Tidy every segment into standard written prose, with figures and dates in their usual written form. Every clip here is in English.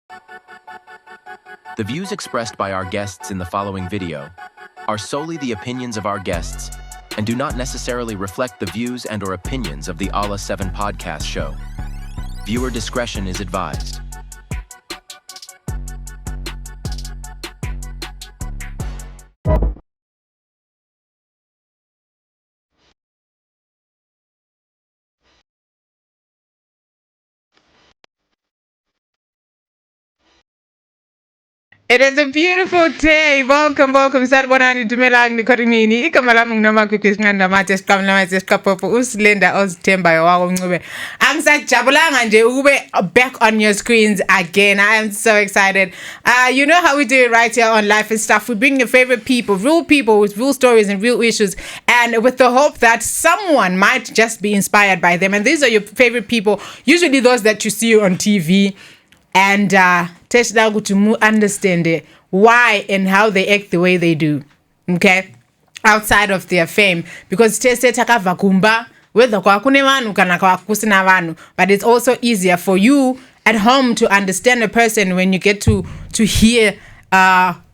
The views expressed by our guests in the following video are solely the opinions of our guests and do not necessarily reflect the views and/or opinions of the Allah 7 podcast show. Viewer discretion is advised. It is a beautiful day. Welcome. Sanibonani dumelang nikhorimini. Igama lami nginoma kwisinqanda manje siqaphofu uSilenda ozithembayo wako Ncube. Angisajabulanga nje ukube back on your screens again. I am so excited. You know how we do it right here on Life and Stuff. We bring your favorite people with real stories and real issues, and with the hope that someone might just be inspired by them. And these are your favorite people, usually those that you see on TV. And teshda ukuthi mu understand why and how they act the way they do, okay, outside of their fame, because tese takava kumba whether kwa kune vanhu kana kwa kusina vanhu, but it's also easier for you at home to understand a person when you get to hear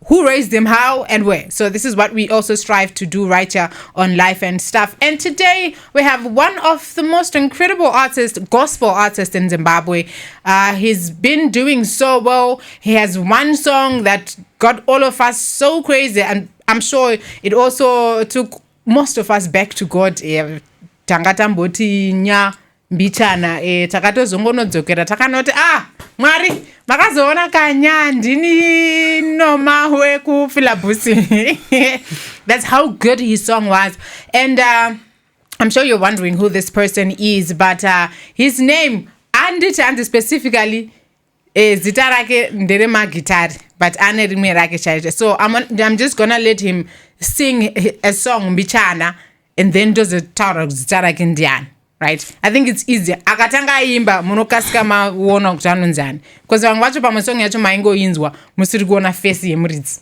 who raised them, how and where. So this is what we also strive to do right here on Life and Stuff. And today we have one of the most incredible artists, gospel artists in Zimbabwe. He's been doing so well. He has one song that got all of us so crazy, and I'm sure it also took most of us back to God. Tangatamboti nya mbichana takatozongonodzokera takanoti Mwari makazoona kanya ndini Noma weku filabusi. That's how good his song was. And I'm sure you're wondering who this person is, but his name and specifically zita rake ndere magitari, but ane rimwe rake chaizvo. So I'm just gonna let him sing a song mbichana, and then does taura zita rake ndiani. Right? I think it's easier. Akatanga imba munokasika maona kuti anonzani. Because vanhu vacho pamasong yacho maingoinzwa musiri kuona face yemuridzi.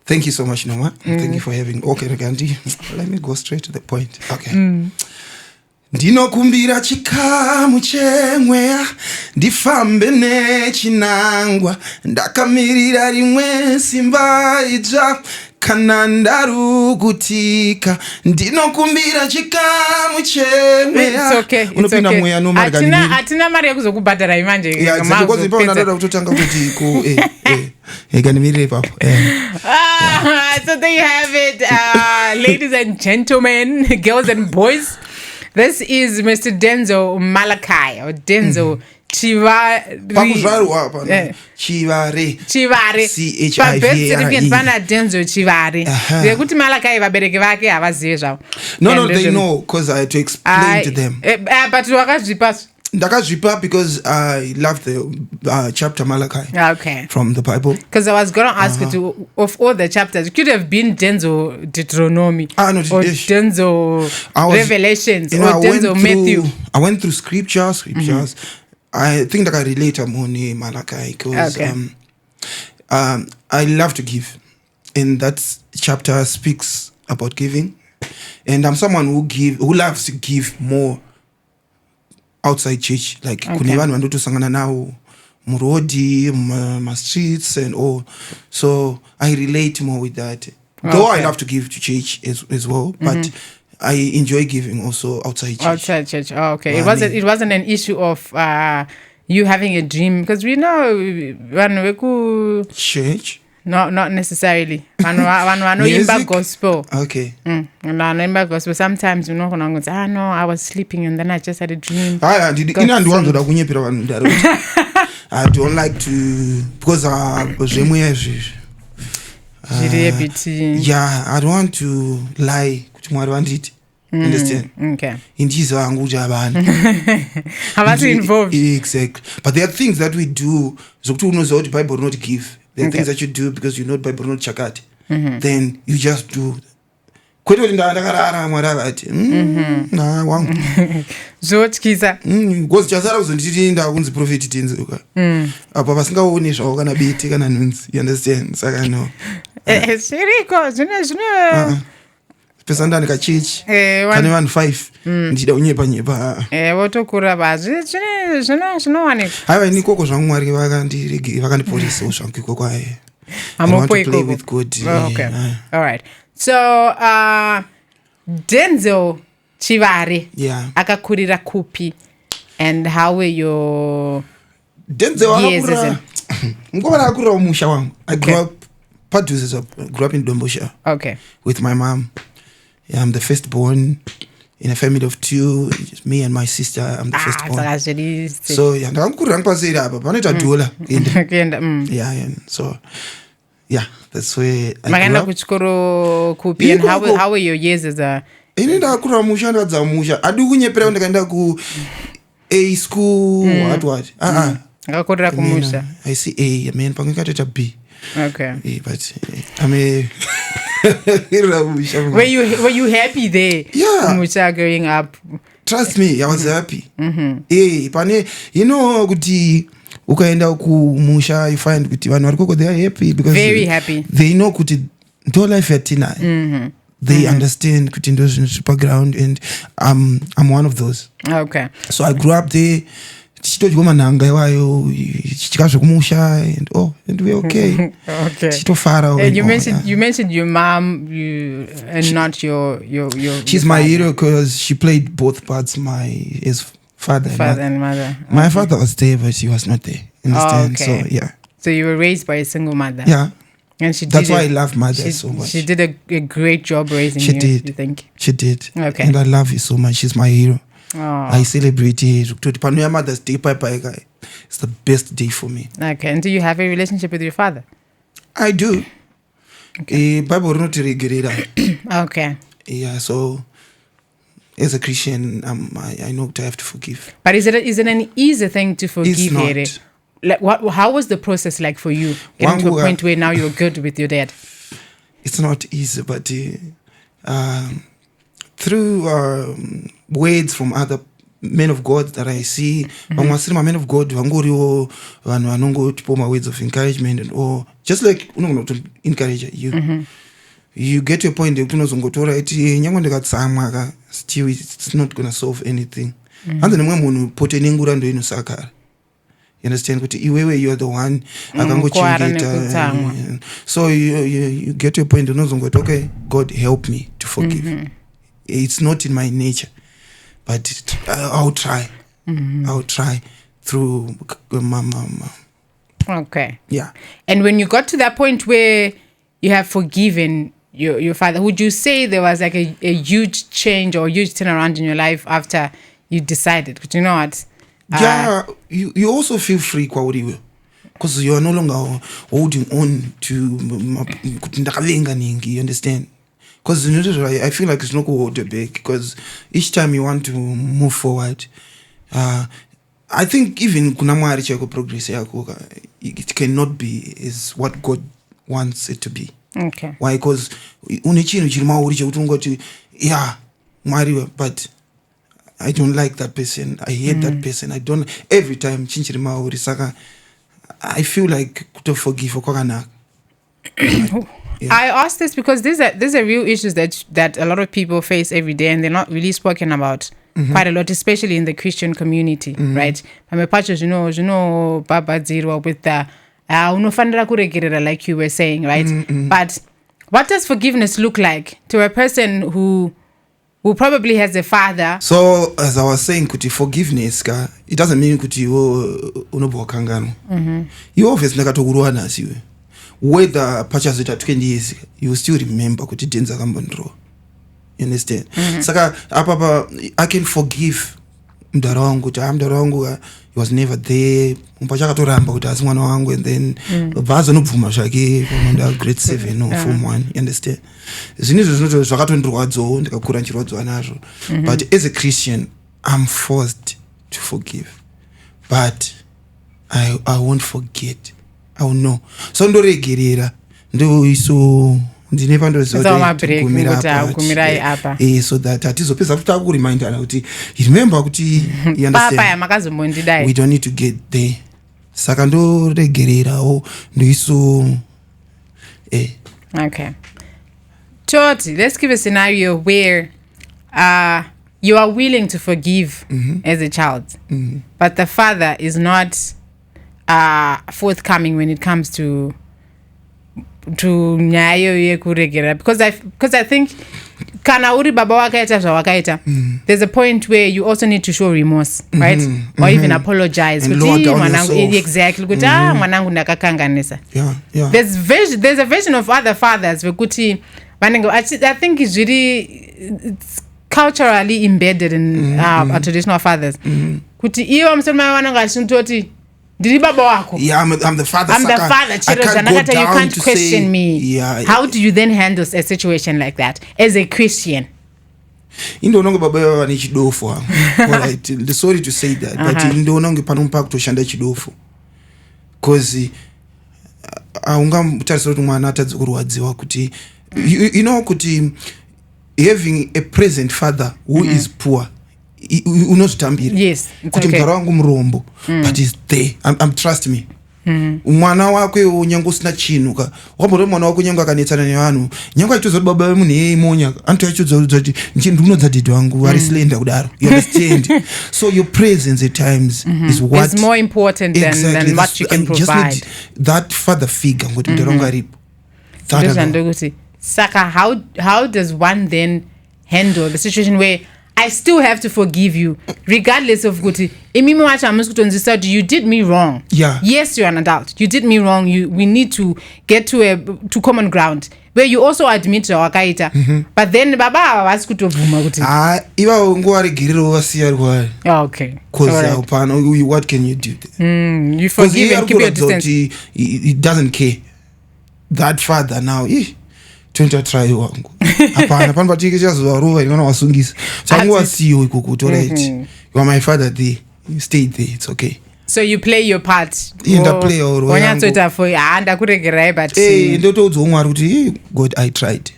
Thank you so much, Noma. Thank you for having. Okay, Gandhi. Let me go straight to the point. Okay. Ndinokumbira chikamu chemweya ndifambe nechinangwa ndakamirira rimwe simba idzva kana ndarukutika ndinokumbira chikamu chemweya. It's okay. Unopinda mweya Noma Gandhi. Atina mari yekuzokubhadhara imanje. Yeah, because ipo ndada kutotanga kuti ko Gandhi papo. So there you have it, ladies and gentlemen, girls and boys. This is Mr. Denzel Malakhai, or Denzel Chivari. Chivari. C-H-I-V-A-R-E. Denzel Chivari. Kuti Malakhai vabereki vake havazivi zvavo. No, they know, because I had to explain to them. But wakazvipa. Ndakazvipa because I love the chapter Malachi. Okay. From the Bible. Because I was going to ask you, of all the chapters, it could have been Denzel Deuteronomy, or Denzel Revelations, or Denzel Matthew. I went through scriptures. I think that I relate more to Malachi because I love to give. And that chapter speaks about giving. And I'm someone who loves to give more outside church, like kune vanhu vandotosangana nawo murodi, my streets and all. So I relate more with that. Though I love to give to church as well, but I enjoy giving also outside church. Outside church. Oh, okay. It wasn't an issue of you having a dream, because we know when church. No, not necessarily. Vanoimba gospel. Okay. Vanoimba gospel. Sometimes you know when I'm going, no, I was sleeping and then I just had a dream. I don't like to, because yeah, I don't want to lie. Understand? Okay. In Jesus, I'm involved. Exactly. But there are things that we do. So to know the Bible not give. There are things that you do because you know the Bible not chakat. Then you just do. Zvotyisa. Because chasara kuzonditenda kunzi prophet tenzoka. Apa pasingaoni zvawakana biti kana nhunzi. You understand? Saka no. Zviriko zvino pesa ndani kachechi kane vanhu 5 ndichida kunyepa votokura bazi zvinowanika haiva ini ikoko zvangu mwari vakandiporesawo zvangu ikoko aye amopo play with God. Okay. All right. So Denzel Chivari akakurira kupi, and how were your Denzel years ngoma akurira musha wangu. I grew up in Dombosha. Okay. With my mom. Yeah, I'm the firstborn in a family of 2, just me and my sister. I'm the firstborn. So yeah, ndakurira ngipasira apa panoita dola yeah, so yeah, that's where I grew up. Kuchikoro kupi, and how were your years as a ini ndakurira musha ndadza musha adi kunyepera ndikaenda ku A school what akakurira kumusha. I see A man pangikatoita B. Okay. But I'm a were you happy there? Yeah. Musha growing up. Trust me, I was happy. Pane kuti ukaenda kumusha you find kuti vanhu vari koko they are happy because very happy. They know kuti ndo life yatina. They understand kuti ndo zvinhu zviri ground, and I'm one of those. Okay. So I grew up there. Tichitodya manhanga iwayo tichitya zvekumusha and we're okay. Okay. Tichitofara. And you mentioned your mom, and not your she's my hero because she played both parts, his father and mother. My father was there, but he was not there. Understand? Okay. So yeah. So you were raised by a single mother. Yeah. And that's why I love mother so much. She did a great job raising you. She did. You think? She did. Okay. And I love you so much. She's my hero. Oh. I celebrate it. Panoya Mother's Day, it's the best day for me. Okay. And do you have a relationship with your father? I do. Okay. Bible not regerera. Okay. Yeah. So, as a Christian, I know that I have to forgive. But is it an easy thing to forgive? It's not. Like how was the process like for you getting to a point where now you're good with your dad? It's not easy, but through words from other men of God that I see, my men of God, my words of encouragement and all, just like to encourage you. You get to a point still it's not gonna solve anything. And then you understand? You are the one. So you get to a point, okay, God help me to forgive. It's not in my nature, but I'll try. I'll try through my mom. Okay. Yeah. And when you got to that point where you have forgiven your father, would you say there was like a huge change or huge turnaround in your life after you decided? But you know what? Yeah, you also feel free because you are no longer holding on to you understand? Because I feel like it's not going to hold you back, because each time you want to move forward, I think even progress it cannot be is what God wants it to be. Okay. Why? Because but I don't like that person. I hate that person. I don't. Every time I feel like to forgive. Yeah. I ask this because these are real issues that a lot of people face every day, and they're not really spoken about quite a lot, especially in the Christian community, right? I'm a patch, Baba Zero with the like you were saying, right? But what does forgiveness look like to a person who probably has a father? So as I was saying, forgiveness, it doesn't mean you obviously whether purchase it at 20 years, you still remember kuti Denzel Malakhai. You understand? Saka I can forgive mdarangu he was never there. Mpachakatoramba kuti asi mwana wangu, and then bhaza nobvuma zvake from grade 7 or form 1. You understand? Zvinizvo zvakatondirwadzawo ndikakura nchirwadzwa nazvo. But as a Christian, I'm forced to forgive. But I won't forget. I will know. So ndoregerera ndo iso ndine pandoziva so that atizopedza kuti takuremindana kuti remember kuti we don't need to get there. Saka ndoregererawo ndoiso Okay. Choti, let's give a scenario where you are willing to forgive as a child, but the father is not forthcoming when it comes to nyayo yekuregera, because I think kana uri baba wakaita zvawakaita, there's a point where you also need to show remorse, right? Or even apologize. Exactly. Mwanangu ndakakanganisa. Yeah. There's a version of other fathers wekuti I think it's it's culturally embedded in our traditional fathers. Kuti iwo msema wananga ashintoti yeah, I'm the father. I'm the father. I can't go down you can't question say, me. Yeah. How do you then handle a situation like that as a Christian? Indononge baba wani chidofu. Alright, sorry to say that, but indononge panumpa kutoshanda chidofu. Cause aunga mutarisoro mwana atadzikuruwadziwa kuti you know kuti having a present father who is poor, unozvitambira. Yes, kuti mugara wangu murombo, but he's there. I'm trust me. Mwana wake unyango usina chinhu ka wakambore mwana wako nyango akanetsana nevanhu nyango achiudza kuti baba vemunhu yeimonya antu achiudza kuti ndinodza dhidhi wangu ari slender kudaro, you understand? So your presence at times is what is more important than what you can provide. Just need that father figure ngokuti mndarongo aripo. Saka, how does one then handle the situation where I still have to forgive you, regardless of kuti you did me wrong. Yeah. Yes, you're an adult. You did me wrong. We need to get to common ground where you also admit wakaita. But then baba was kutovuma kuti. Iva ngwari giriro wasiya rwari. Okay. Cause what can you do? You forgive and keep your distance. He doesn't care. That father now, try wangu. Hapana pano patike chazuva rova inona wasungisa. Changuwa siyo ikukuto, right? You are my father there. You stay there. It's okay. So you play your part. Inda play your role. Wanyatsoita for anda kuregerai but ndotoudza umwari kuti God I tried.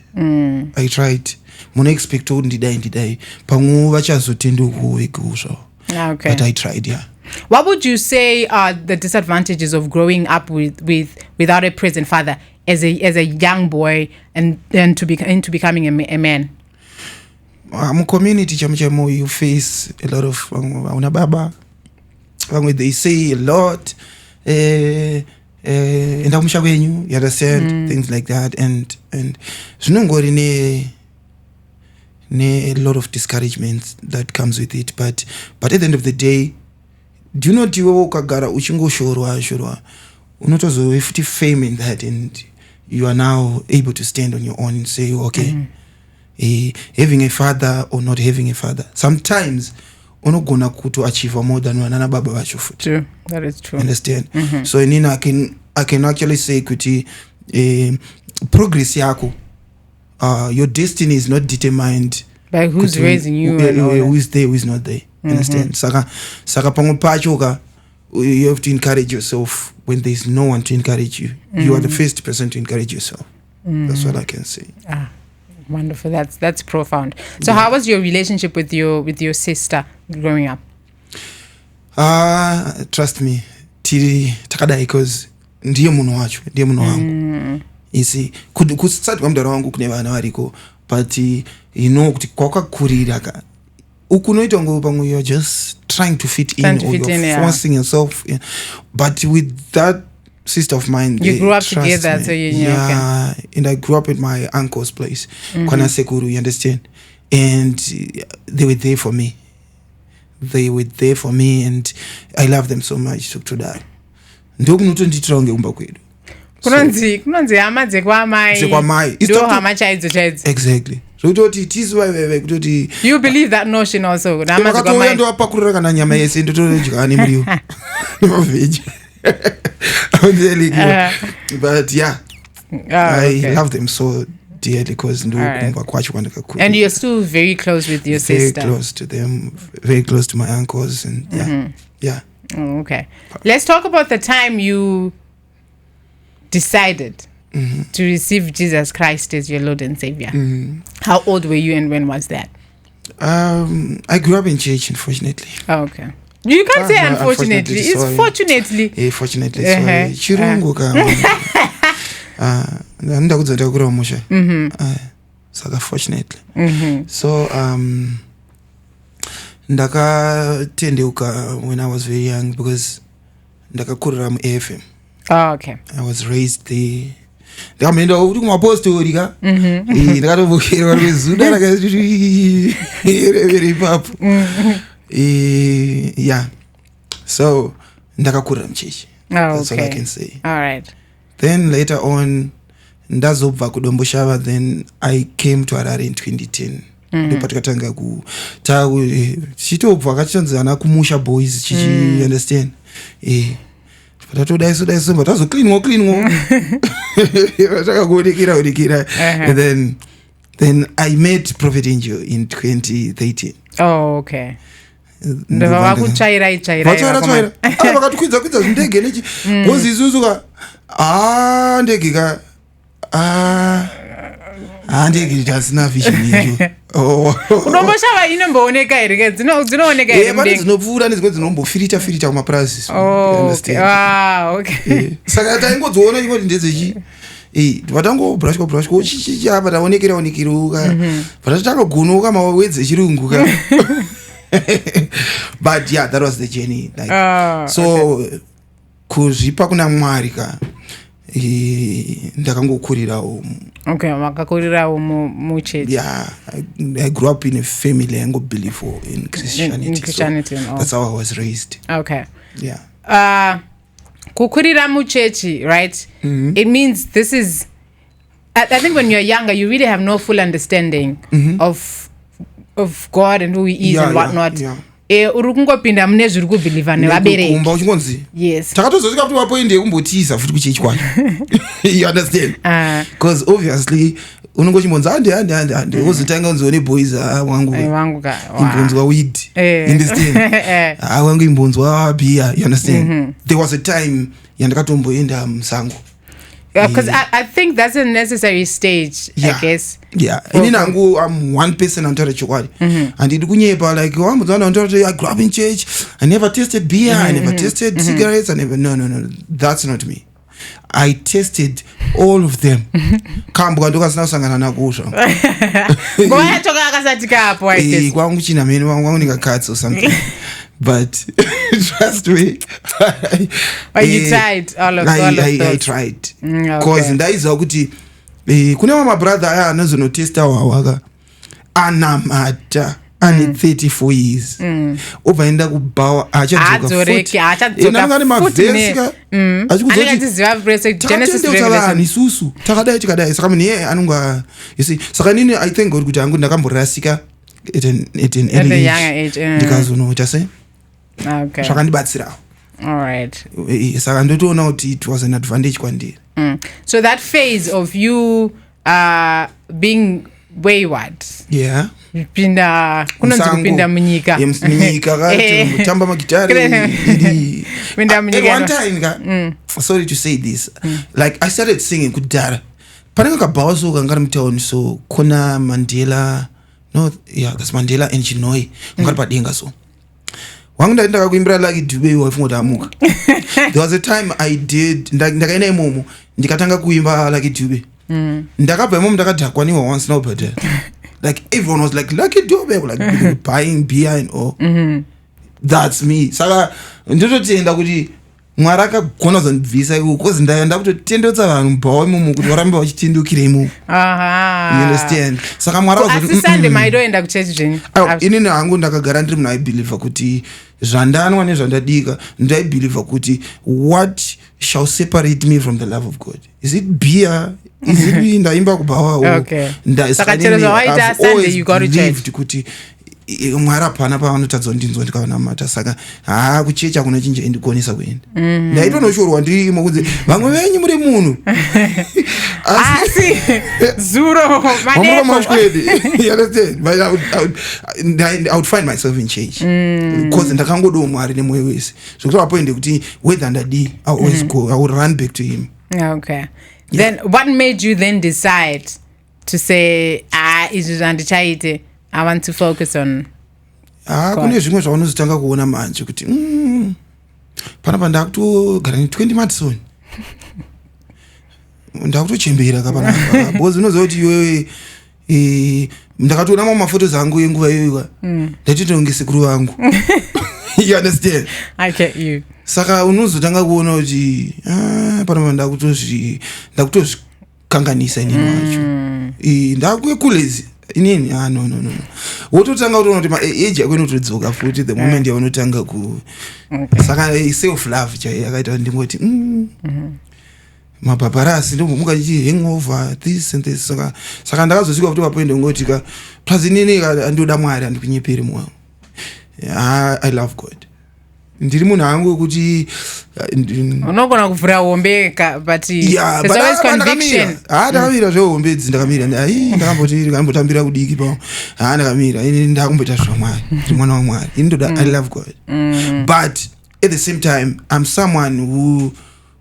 I tried. Muna expect kuti ndidai. Pamwe vachazotenda kuwekusha. Okay. But I tried, yeah. What would you say are the disadvantages of growing up without a present father as a young boy and into becoming a man? Community chamo you face a lot of baba. They say a lot. You understand things like that, and a lot of discouragement that comes with it. But at the end of the day, do you not you kagara uchingo shorwa unotozo if fame in that, and you are now able to stand on your own and say okay, having a father or not having a father, sometimes unogona kuto achieve more than wanana baba vacho futi. True, that is true. Understand? So inina I can actually say kuti progress yako, your destiny is not determined by who's raising you who is there, who is not there. Understand? Saka pango pachoka, you have to encourage yourself when there's no one to encourage you. You are the first person to encourage yourself. That's what I can say. Wonderful. That's profound. So how was your relationship with your sister growing up? Trust me, tiri takadai because ndiye munhu wacho, ndiye munhu wangu. You see, kusati kwamdara wangu kune vana variko, but you know kuti kwakakurira ka ukunoita ngo pamwe you're just trying to fit in, or you're forcing yourself in. But with that sister of mine, you grew up together, so yeah, okay. And I grew up at my uncle's place, Kwana Sekuru, you understand? And they were there for me. And I love them so much. To that, ndokunotondiitira kunge kumba kwedu. Kunonzi hama dzekwamai. Ndo hama chaidzo. Exactly. So kutoti you believe that notion also? Ndo apakurira kana nyama yese ndotodya ni muriwo. No veg. But yeah, I love them so dearly because and you're still very close with your sister. Very close to them, very close to my uncles, and yeah. Oh, okay. Let's talk about the time you decided to receive Jesus Christ as your Lord and Savior. How old were you and when was that? I grew up in church, unfortunately. Oh, okay. You can't say unfortunately. It's fortunately. Fortunately. Sorry. Chirungu ka. saka fortunately so ndakatendeuka when I was very young because ndakakurira mu-AFM. Okay. I was raised there. Ndakaenda kuti kumapostori ka ndakatombokerwa rezuda rakaireverei papo yeah, so ndakakurira muchechi. That's all I can say. All right. Then later on ndazobva kudomboshava, then I came to Harare in 2010. Ndopatakatanga chitobva kachichanzana kumusha boys chichi understand patatodaisodaiso but tazocleanwa takakuonekera and then I met Prophet Angel in 2013. Oh, okay. ndovavakutsvaira vakatikwidza zvindege nechi bozi isusu ndege ka ndege tasina vision icho unomboshava inombooneka here dzinooneka here pane dzinopfuura nedzimwe dzinombofirita kumapurazi. Saka taingodziona ingoti ndedzechi vatangobrushko chichichapa taonekera vatatogonoka mawedzi echirungu ka but yeah, that was the journey like so kuzvipa kuna Mwari ka ndakangokurirawo. Okay, makakurirawo muchechi. Yeah, I grew up in a family I believe in Christianity. In Christianity, so that's how I was raised. Okay. Yeah. Kukurira muchechi, right? It means this is I think when you're younger you really have no full understanding of God and who he is and whatnot. Uri kungopinda mune zviri kubhilivha nevabereki. Uchingonzi. Yes. Takatozosvika kuti wapoende kumbotiza futi kuchechi kwacho. You understand? Because obviously unongochimbonzi ande wozotanga unzione boys wangu imbonzwa weed. Understand? Wangu imbonzwa beer. You understand? There was a time yandakatomboenda musango. Because I think that's a necessary stage, I guess. Yeah. I'm one person on chokwadi. And it kunyepa like I grew up in church. I never tasted beer. I never tasted cigarettes. No. That's not me. I tasted all of them. Kambo ndokasina sangana nakusha. Ngoya toka akasati kapo I guess. Kwangu china meni wangu nikakatsa or something. But trust me, you tried all of those. I tried because ndaiziva kuti kune my brother aya anozonotesta wawaka anamata ane 34 years obvaenda kubhawa achadzokaaachadzokaaachikuzotitakatendeutsavani isusu takadai saka munhu iye anonga saka nini I thank God kuti hangu ndakamborasika at an early age ndikazonota se zvakandibatsirawo. Alright. Saka ndotoona kuti it was an advantage kwandiri. So that phase of you being wayward. Yeah. Pinda kunonzi kupinda munyika. Munyika kutamba magitari. Pinda munyika. One time sorry to say this. Like I started singing kudara. Pananga kabhawa so kangari mutaoni so kuna Mandela. No, yeah, that's Mandela and Chinoi. Ngari padenga so. Wangu ndaenda kuimbira Lucky Dube wafunga amuka. There was a time I did ndakaenda imomo ndikatanga kuimba Lucky Dube. Ndakabva imomo ndakadhakwa niwa once now but like everyone was like Lucky Dube like buying beer and all. That's me. Saka ndototenda kuti Mwari akagona kuzondibvisa iko because ndaenda kutotendedza vanhu mubhawa imomo kuti varambe vachitendukira imomo. You understand? Saka Mwari asi Sunday maidoenda kuchechi zveni. Inini hangu ndakagara ndiri munhu aibhilivha kuti zvandanwa nezvandadika ndaibhilivha kuti what shall separate me from the love of God? Is it beer? Is it ndaimba kubhawa? Okay. Saka chero zvawaita Sunday you got to church. Kuti Mwari hapana pavanotadza ndinzwa ndikavanamata saka kuchechi hakuna chinja indikonesa kuenda ndaitonoshorwa ndirimo kunzi vamwe venyu muri munhu asi zuro madekomashwedi I would find myself in church because ndakangodawo Mwari nemwoyo wese zvokuti vapoende kuti whether ndadii I always go, I would run back to him. Okay. Then what made you then decide to say izvi zvandichaite I want to focus on kune zvimwe zvaunozotanga kuona manje kuti panapa ndakutogara ne20 matisoni ndakutochembera kapanapa because unoziva kuti iwewe ndakatoona mafotos angu yenguva iyoyo ndatitonge sekuru vangu. You understand? I get you. Saka unozotanga kuona kuti panapa ndakutozvikanganisa inini wacho. Ndakuekulezi inini no. Wototanga kutoona kuti maage yako inotodzoka futi the moment yaunotanga ku. Saka self love chaiyo yakaita ndingoti mapaparasi ndomuka chichi hangover this and this. Saka ndakazosvika kuti papoende ngoti ka plus inini andoda Mwari andikunyeperi mwangu. I love God. Ndiri munhu hangu wekuti unogona kuvhura hombe but there's always conviction. Ndakamira zvehombe idzi ndakamira ndakambotambira kudiki pao. Ndakamira ndakumboita zvaMwari. Ndiri mwana waMwari. I love God. But at the same time I'm someone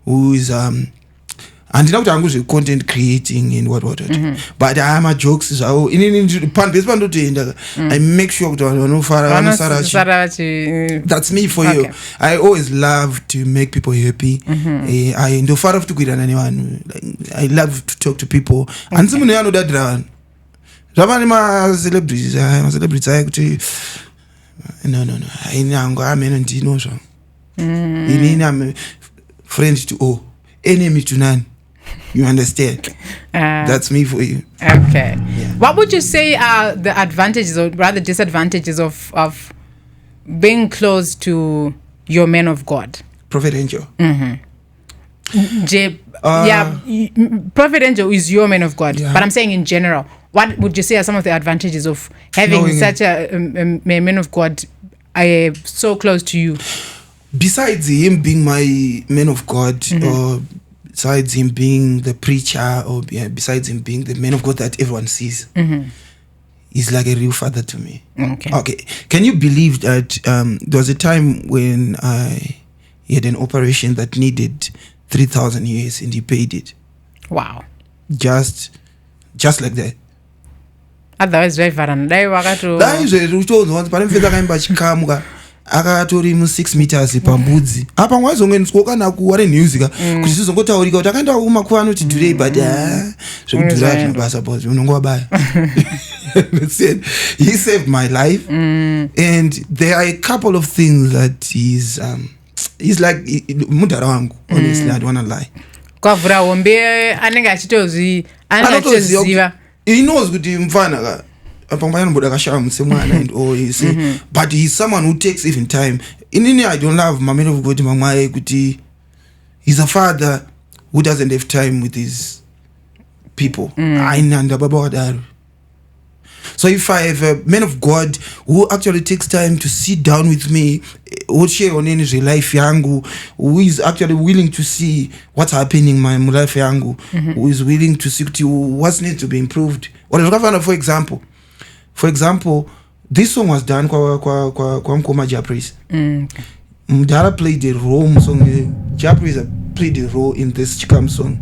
who is handina kuti hangu content creating and what but I am a jokes zvavo inini panbase pandotoenda I make sure kuti vanhu vanofara vanosara. That's me for you. I always love to make people happy. I ndofara futi kuirana nevanhu. I love to talk to people. Handisi munhu anodadira vanhu. Zvava nema-celebrities ayekuti no ini hangu ameno ndino zvangu. Inini am friend to all, enemy to none. You understand? That's me for you. Okay. Yeah. What would you say are the advantages or rather disadvantages of being close to your man of God? Prophet Angel. Prophet Angel is your man of God. Yeah. But I'm saying in general, what would you say are some of the advantages of having such a man of God so close to you? Besides him being my man of God, or besides him being the preacher, or besides him being the man of God that everyone sees, he's like a real father to me. Okay. Can you believe that there was a time when I had an operation that needed 3,000 years and he paid it? Wow. Just like that. Otherwise, very akatori mu6 meters pambudzi apa mwazongeniswa kana kuware news ka kuti sizongotaurika kuti akaenda kumakuva anoti today but zvekudhura zvinobasa boss unongobaya. He saved my life. And there are a couple of things that he's like mudhara wangu. Honestly, I don't wanna lie. Kwavhura hombe anenge achitoziva. He knows kuti mfana ka and all you see. But he's someone who takes even time. Inini I don't love my man of God mamae kuti. He's a father who doesn't have time with his people. So if I have a man of God who actually takes time to sit down with me, who share on energy life yangu, who is actually willing to see what's happening in my life yangu, who is willing to see what needs to be improved. For example, this song was done kwa Mkoma Jah Prayzah. Mdara played a role Jah Prayzah played a role in this Chikam song.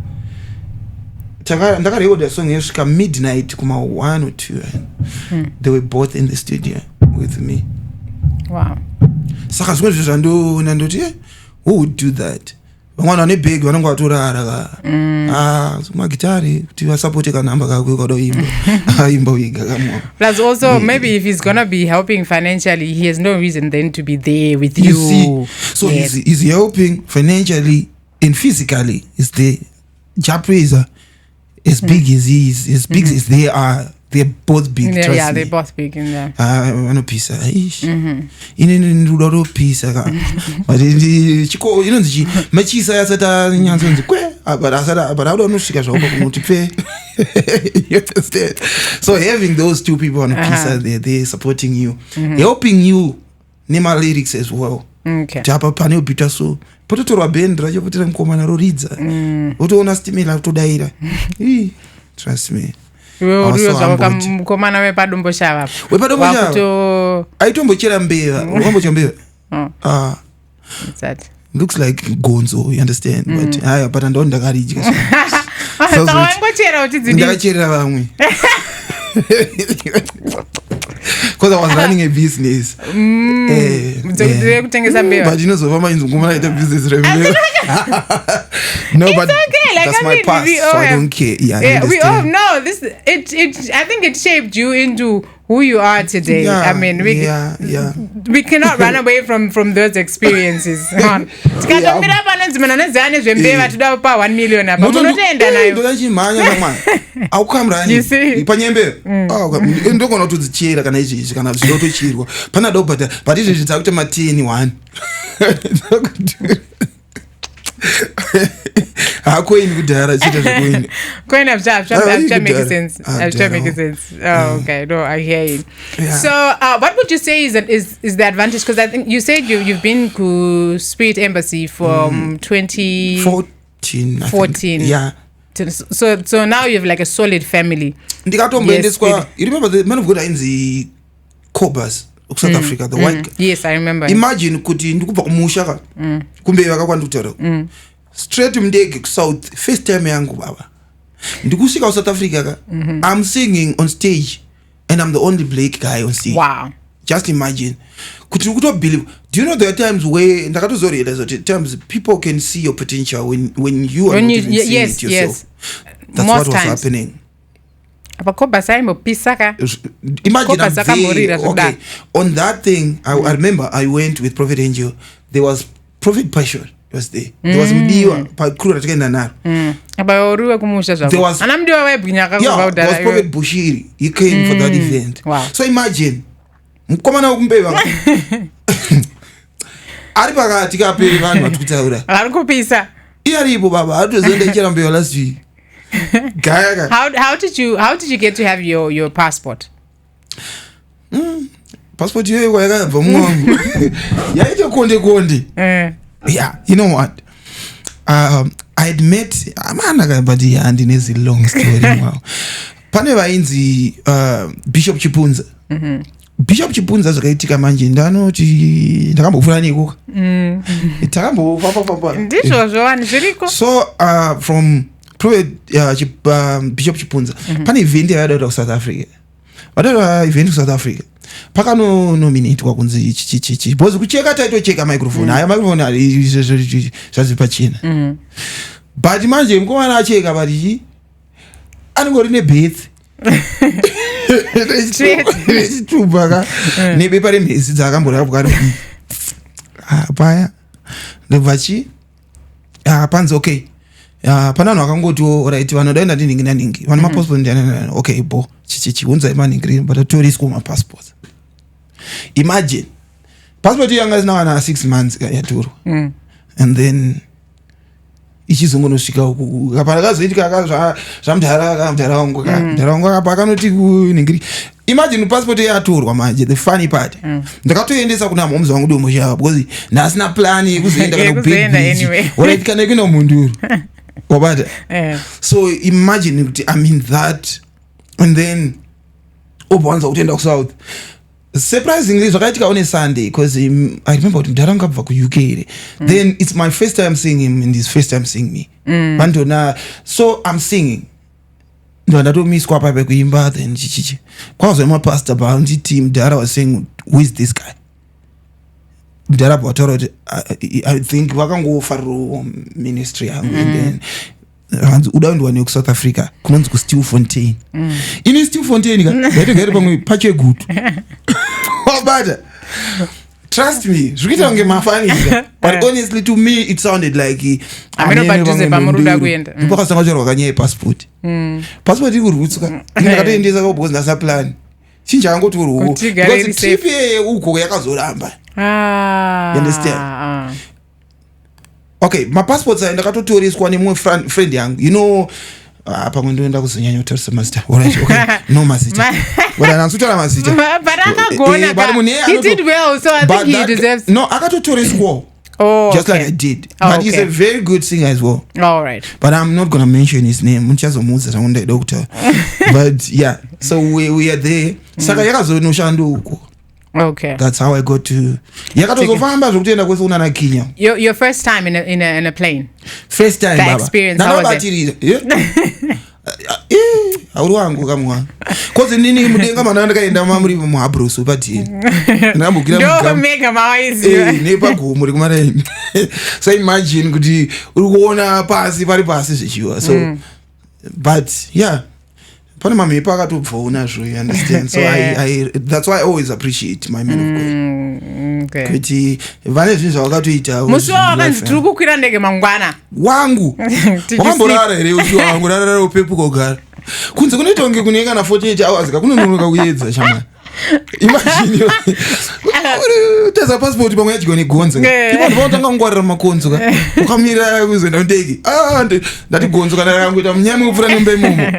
Ndakarekoda song yesvika midnight kuma 1 or 2. They were both in the studio with me. Wow. Saka zvimwe zvandona ndoti who would do that? Vamwana vane big vanonga vatorara magitari kuti vasapote kanhamba kakwe kadoimba aimba wiga kamwa. Plus also maybe if he's gonna be helping financially, he has no reason then to be there with you. See? So he's helping financially and physically. Is the Jah Prayzah as big as he is, as big as they are, they're both big. Yeah, they're both big in there. Vanopisa inini ndudaro pisa ka but chiko inonzi machisa yasata nyanzonzi kwe but I don't know shika zvaopa kumoti pe. You understand? So having those two people on a pisa, they're supporting you, helping you nema lyrics as well. Tapa pane ubita so pototorwa band rachopotera mukomana roridza utoona stimela kutodaira. Trust me. Mukomana wepadombo shava aitombochera mbeva. Wambochera mbeva? Looks like gonzo, you understand? But but ndo ndakaridya ndakacherera vamwe because I was running a business. But you know, so business revenue. No, it's but okay. Like, that's my past, so I don't care. Yeah, we all know this. I think it shaped you into who you are today. Yeah, I mean, we cannot run away from those experiences. You see? Making sense. Oh, okay. No, I hear you. Yeah. So, what would you say is the advantage? Because I think you said you've been to Spirit Embassy from 2014. Yeah. So now you have like a solid family. Yes, you remember the man of God in the Cobas of South Africa, the white guy? Yes, I remember. Imagine kuti ndikupa kumushaka kumbe vakakwandutara straight mdege south first time yangu baba ndikusika South Africa I'm singing on stage and I'm the only black guy on stage. Wow. Just imagine kuti ukuto believe. Do you know there are times where ndakatozorela that times people can see your potential when you are not even seeing it yourself. Yes. That's most what was times happening. Imagine okay, on that thing I remember I went with Prophet Angel. There was Prophet Passion was there. There was Mdiwa Pakura Takenda Naro. There was Prophet Bushiri. He came for that event. Wow. So imagine mkomana ukumbeva ari pakati kaperi vanhu vatukutaura arikupisa iyaripo baba atozenda ichirambewa last week. How did you get to have your passport? Passport hiyo yakabva mwangu yaita konde. Yeah, you know what? I had met amana but handine a long story wow. Pane vainzi Bishop Chipunza. Bishop Chipunza zvakaitika manje ndanoti ndakambofuna nikuka. Takambofa. Ndizvo zvowani zviriko. So from Bishop Chipunza pane event yadada ku South Africa. Vadada event ku South Africa. Pakano nominate kwa kunzi chichi. Bozi kucheka taito cheka microphone. Haya microphone ali zvazipachina. But manje mkomana acheka bari anongori ne beth. Chitubaka nebepa remhezi dzakambora bwari. Paya. Ndevachi panzi okay. Panano akangoti alright vanodaenda ndingi vana passport ndana okay bo chichi unza imani green but tourist kuma passport. Imagine passport yanga is now 6 months yaturwa and then ichizongonosvika uku kapara kazoitika akazva zvamdhara wangu pakanoti ningiri. Imagine passport yaturwa manje. The funny part ndakatoendesa kuna moms wangu domoshava because ndasina plan yekuzoenda kana kubig alright kana kuno munduru. So imagine I'm in that and then obanza utenda ku south. Surprisingly zvakaitika on a Sunday because I remember kuti ndaranga kubva ku UK. Then it's my first time seeing him and his first time seeing me. So I'm singing. Ndatomiswa papa kuimba then chichi. Kwazo my pastor bounty team Dara was saying who is this guy? Dara Authority, I think vakangofa ministry and then udaundwa ne South Africa kunonzi ku Steel Fontaine. In Steel Fontaine gaitogere pamwe pache gutu. But trust me, zvikuita kunge mafanira. But honestly to me it sounded like amenopadhuze pamuruda kuenda. Ndipakasanga chero kanyaya passport. Passport ikurutsuka. Ndakatoendesa kwa boss ndasa plan. Chinja angoti uruwo. Because trip uko yakazoramba. You understand? Okay, my passport ndakatotoreswa nemwe friend yangu. You know pamwe ndoenda kuzonyanya utarisa mazita. Alright, okay. No mazita. Wala nansutara mazita. But akagona. He did well, so I think he deserves. No, akatotoreswa. Oh, just like I did. But he's a very good singer as well. All right. But I'm not gonna mention his name. Munchazomuza around the doctor. But yeah, so we are there. Saka yakazonoshando uko. Okay. That's how I got to. Yakatozofamba zvokutenda kwese una na Kenya. Your first time in a plane. First time that baba. Experience. How was it? Auri wangu kamwa. cause inini mudenga mana ndakaenda mamuri muhabroso patini ndo mega mawaiziva nepagomo rekumaraini so imagine kuti uri kuona pasi pari pasi zvichiwa so but yeah pane mamhepo akatobvawo nazvo you understand so I that's why I always appreciate my men of God kuti vane zvinhu zvavakatoita musi wakanzi tiri kukwira ndege mangwana wangu wakamborara here usi wangu rarara upepuka kugara kunze kunoita kunge kune kana 48 hours kakunononoka kuedza shamwari imagine tesa passport pamwe yadyiwa negonzo ivanhu vanotanga kungwarira makonzo ka ukamirira kuzoenda ndege ndati gonzo kana rakangoita munyami kupfuura nemba imomo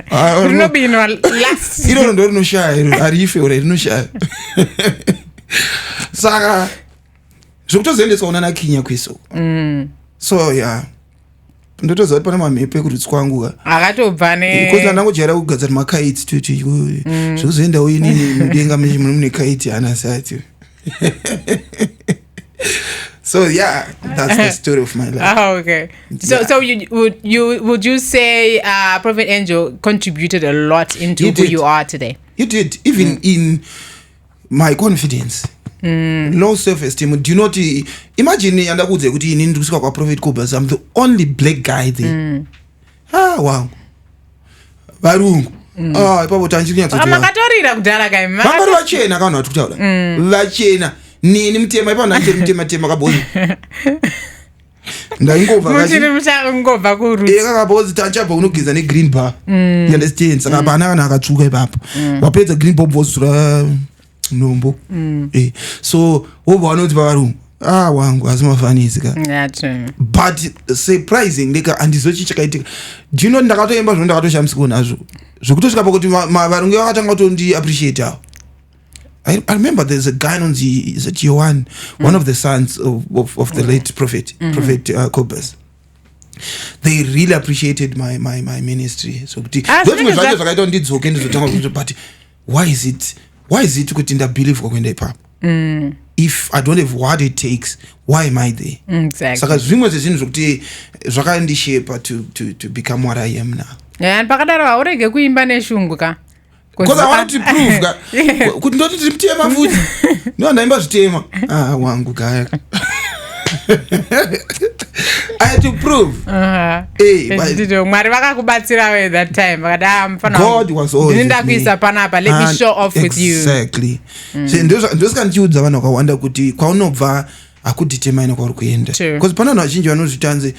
rinobinwa last iroro ndo rinoshaya harife ora rinoshaya saka zvokutozoendeswa una nakinya kweso so yeah ndotoziva kuti pane mamhepo ekuti kwangu akatobva because ndangojaira kugadzira makaiti tuti zvekuzoendawo inini mudenga mune kaiti hana sati so yeah that's the story of my life. Okay. So would you say Prophet Angel contributed a lot into who you are today? You did, even in my confidence. Low self-esteem. Do you know imagine andakudze kuti inini ndikusvika kwa Prophet Kobus, I'm the only black guy there. Wow. Varungu. Ipapo tanchirinya makatorira kudhara kai mangari vachena kana vari kutaura vachena nini mutema ipapo ndachemutema kabhozi ndaingobva kakabhozi tachabva unogeza negreen bar you understand saka pana kana akatsvuka ipapo wapedza green bar bvozura nombo so wobva vanoti pavarungu wangu hazimafanisi ka but surprising leka handizochi chakaitika do you know ndakatoemba zvo ndakatoshamisika nazvo zvokutosvika pakuti varungu vakatanga kutondi appreciate avo. I remember there's a guy on is it Yohan, one of the sons of the late prophet Kobus. They really appreciated my ministry. So but why is it kuti ndabelieve kwakuenda ipapo? If I don't have what it takes, why am I there? Exactly. Saka zvimwe zvezvinhu zvokuti zvakandishape to become what I am now. Yeah, pakadaro haurege kuimba neshungu ka. Because I wanted to prove kuti ndoti tiri mutema futi ndo ndaimba zvitema wangu kaya I had to prove mwari vakakubatsira we that time God was always with ndakuisa panapa let me show off with you exactly ndosika ndichiudza vanhu vakawanda kuti kwaunobva hakuditema ine kwauri kuenda because pana vanhu vazhinji vanozvitanze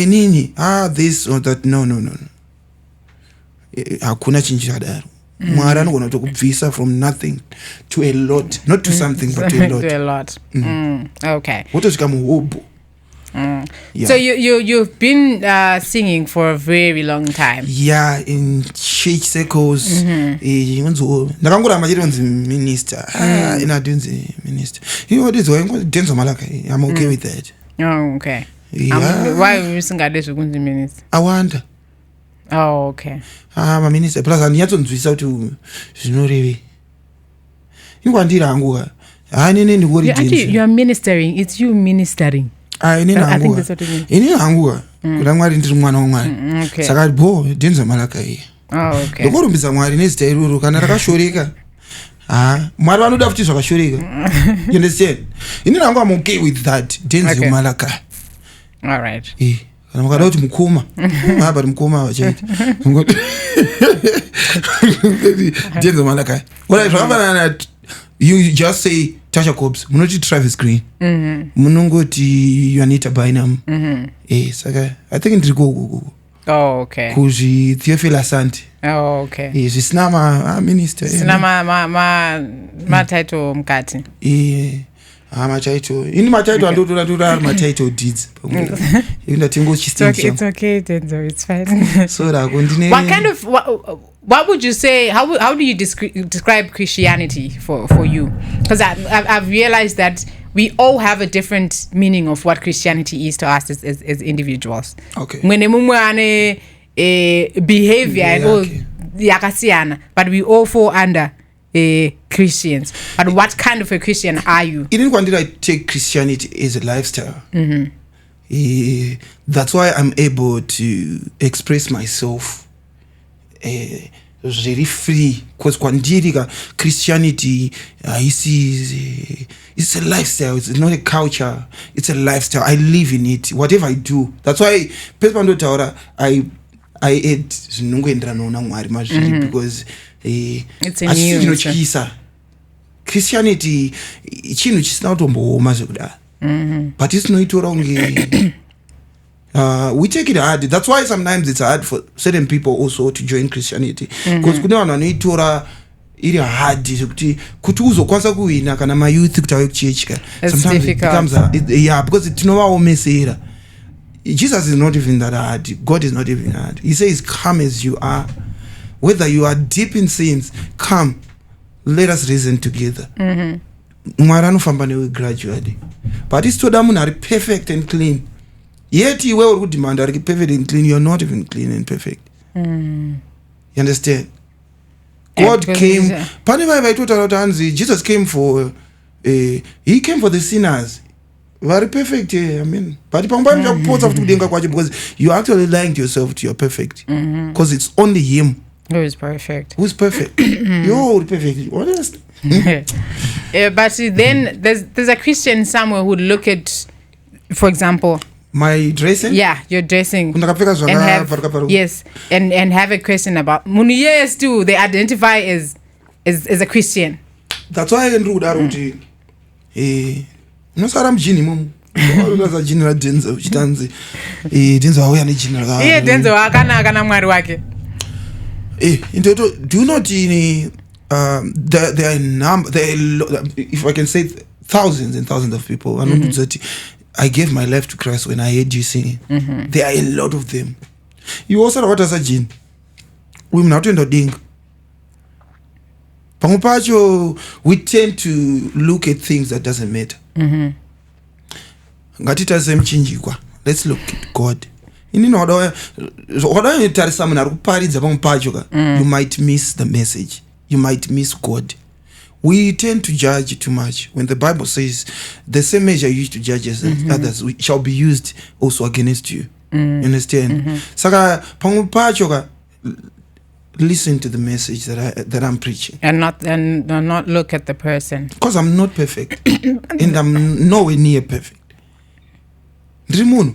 inini this or that no hakuna chinhu chakadaro mwari anogona kutokubvisa from nothing to a lot, not to something but to a lot. To a lot. Okay. Wotosvika muhobho. So you've been singing for a very long time. Yeah, in church circles. Ndakangoramba chiri kunzi minister. Inadunzi minister. You know what is Denzel Malakhai. I'm okay with that. Oh, okay. Yeah. Why are you singing this kunzi minister? I wonder. Oh, okay. Minister plus andinyatsonzwisa kuti zvinorevi ingwandiri hangu ka nene ndikuri you are ministering, it's you ministering. Inini hangu ka kuda mwari ndiri mwana wamwari saka Denzel Malakhai ndokurumbidza mwari nezita iroro kana rakashoreka mwari vanoda futi zvakashoreka you understand inini hangu I'm okay with that Denzel Malakhai. All right. Kana makada kuti mukoma bari mukoma vachaita Denzel Malakhai zvakafanana you just say Tasha Cobbs munoti Travis Green munongoti Juanita Bynum saka I think ndiri koko kuzvi Theophilus Asante zvisina minister zvisina matitle mukati matitle ini matitle andotora ari matitle deeds it's okay Denzel, it's fine. So ndine what would you say, how do you describe Christianity for you? Because I've realized that we all have a different meaning of what Christianity is to us as individuals. Okay. Mwene mumwe ane behavior and yakasiyana, but we all fall under Christians. But what kind of a Christian are you? Even when I take Christianity as a lifestyle, that's why I'm able to express myself zviri free because kwandiri Christianity it's a lifestyle, it's not a culture, it's a lifestyle. I live in it whatever I do. That's why pese pandotaura I add zvinongoenderana naMwari mazviri because chinotyisa Christianity chinhu chisina kutombooma zvekudaro but isinoitora unge we take it hard. That's why sometimes it's hard for certain people also to join Christianity because kune vanhu vanoitora iri hard zvekuti kuti uzokwanisa kuwina kana mayouth kuti auye kuchechi sometimes it becomes because tinovaomesera. Jesus is not even that hard. God is not even hard. He says come as you are, whether you are deep in sins, come, let us reason together. Mwari anofamba newe gradually but isitoda munhu ari perfect and clean. Yet iwe uri kudimanda ari perfect and clean, you're not even clean and perfect. You understand? God came pane vai vaitotaura kuti hanzi Jesus came for he came for the sinners very perfect. I mean but pangwa chakupotsa kuti kudenga kwacho because you actually lying to yourself to you're perfect because it's only him who is perfect. You're perfect. Honest. But then there's a Christian somewhere who would look at, for example, my dressing. Yeah, your dressing. And have a question about yes too. They identify as a Christian. That's why I can do that. No saram jini mum. Olaza jini la Denzel chitanzi. Denzel awe ane jini la. Yeah, Denzel akana mwari wake. Do you know there are if I can say thousands and thousands of people. I gave my life to Christ when I heard you singing. There are a lot of them. You also know what as a jinn. We not in the ding. We tend to look at things that doesn't matter. Let's look at God. You might miss the message. You might miss God. We tend to judge too much. When the Bible says the same measure you use to judge others shall be used also against you. You understand? Saka pangupachoka, listen to the message that I'm preaching, and not look at the person. Because I'm not perfect, and I'm nowhere near perfect. Because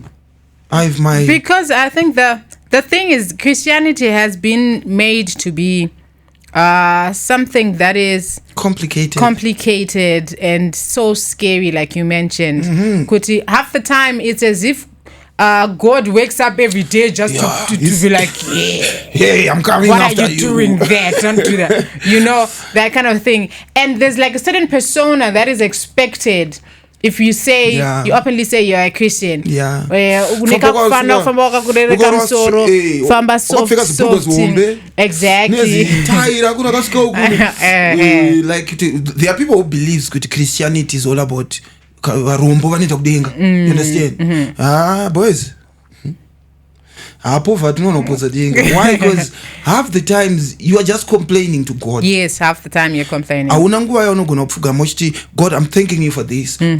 I think the thing is Christianity has been made to be something that is complicated and so scary, like you mentioned. Kuti, half the time it's as if God wakes up every day just to be like, hey, I'm coming after you. What are you doing there? Don't do that. You know, that kind of thing. And there's like a certain persona that is expected. If you say, you openly say you're a Christian. Exactly. Like, there are people who believe that Christianity is all about you understand? Boys. Why? Because half the times you are just complaining to God. Yes, half the time you're complaining. God, I'm thanking you for this. True.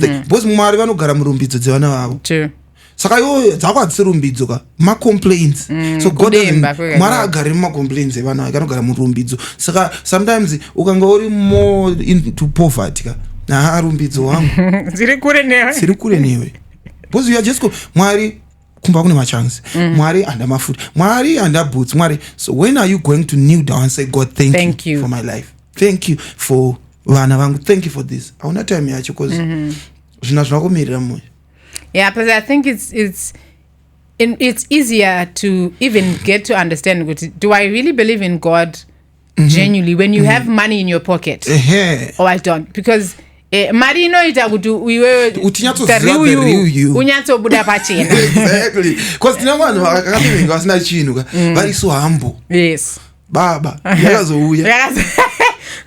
Saka yo dzakwatsirumbidzo ka ma complaints. So God mara agari ma complaints evana akanogara murumbidzo. Saka sometimes ukanga uri more into poverty ka na rumbidzo wangu ziri kure newe because you are just Mwari kumba kune machance, Mwari under my foot, Mwari under boots, Mwari. So when are you going to kneel down and say, God, thank you for my life, thank you for vana vangu, thank you for this? I want to tell me because yeah, but I think it's easier to even get to understand, do I really believe in God genuinely when you have money in your pocket? Or I don't, because mari inoita kuti iwewe unyatsobuda pachena. Exactly, because tina vanhu vakakapinga vasina chinhu vari so humble. Yes, baba yakazouya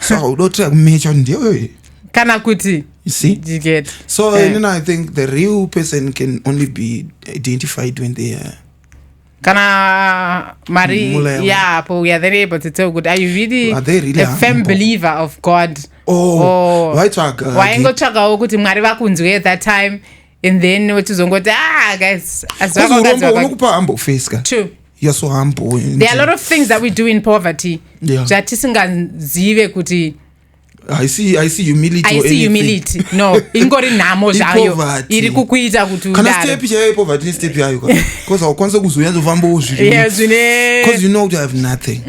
so udotira kumecha ndiyo kana kuti you see you get. So then I think the real person can only be identified when they are kana mari yapo we are then able to tell good, are you really a firm believer of God? Waingotsvakawo kuti Mwari vakunzwe at that time, and then wachizongoti guys unokupa humble face ka. True. you're so humble. There are a lot of things that we do in poverty. Yeah. Jatisinganzive kuti I see humility. I see humility. No, ingori namo zvayo. Iri kukuita kuti udaro. Kana step ya poverty step yayo because awukwanisa kuzoyanza ufamba uzviri. Yes, because you know you have nothing.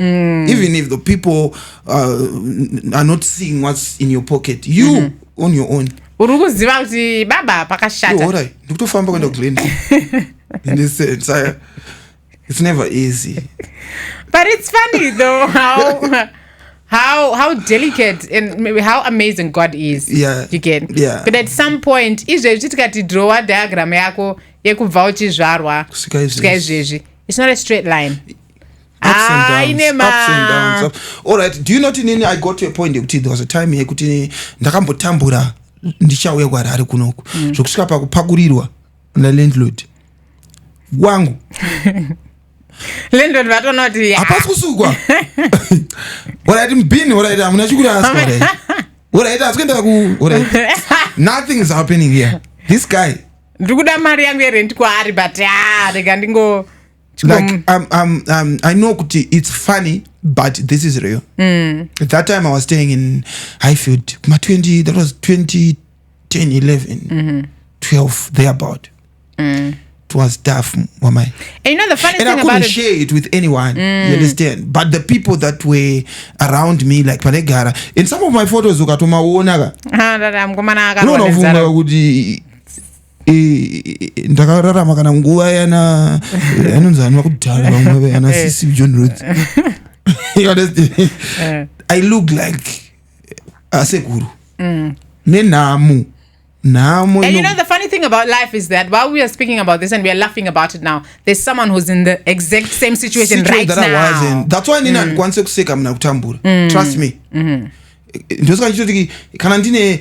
Even if the people are not seeing what's in your pocket, you on your own. Uri kuziva kuti baba pakashata. All right. Ndikutofamba kwenda kuGlen. In this sense, it's never easy. But it's funny though how delicate and maybe how amazing God is. Yeah. You get. Yeah. But at some point, izvezvi tikati draw a diagram yako yekubva uchizvarwa kusvika izvezvi. It's not a straight line. Ups and downs. All right. Do you know Tinini? I got to a point there was a time here kuti ndakambotambura ndichauya kwaRarare kunoku. Zvokusvika pakupakurirwa na landlord. Wangu. Landlord vatonoti hapasi kusukwa. Alright, mbini alright, amuna chikurasa alright. Alright, asikuenda alright. Nothing is happening here. This guy. Ndikuda mari yangu yerent kwaari but rega ndingo like I know kuti it's funny but this is real. At that time I was staying in Highfield. That was 2010, 11, 12 thereabout. It was tough, Mama. And you know the funny thing about it, I couldn't share it with anyone. You understand? But the people that were around me, like Palegara, in some of my photos, ukatuma uonaga. Ndakararama kana nguva yana anonzanwa kudhara vamwe yana sisi John Rhodes. You understand? I look like asekuru. Nenamu. And you know the funny thing about life is that while we are speaking about this and we are laughing about it now, there's someone who's in the exact same situation right that now. I was in. That's why nina ndikwanise kuseka mna kutambura. Trust me. Ndosaka chitoti kana ndine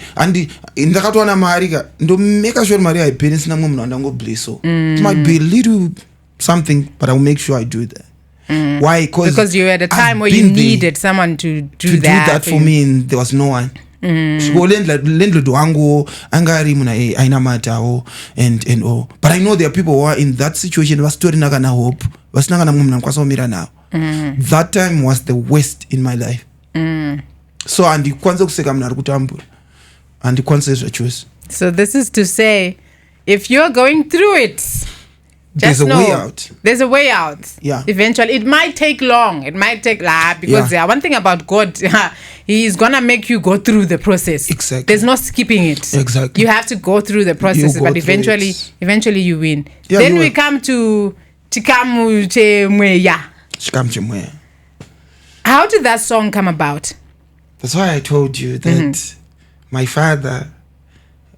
ndakatwana mari ka ndo make sure mari haipeni sina mwe munhu andango bless. It might be a little something but I will make sure I do that. Why? Because you were at a time where you needed someone to do that for me and there was no one. Landlord wangu angari muna aina matawo and all. But I know there are people who are in that situation vastorinaka na hope vasinanga na munhu anokwanisa kumira nawo. That time was the worst in my life. So andikwanisa kuseka munhu ari kutambura andikwanisa zvachose. So this is to say if you're going through it, there's a way out. There's a way out. Yeah. Eventually, it might take long. It might take because one thing about God, He's gonna make you go through the process. Exactly. There's no skipping it. Exactly. You have to go through the process, but eventually you win. Yeah, then we come to Chikamu Chemweya. How did that song come about? That's why I told you that my father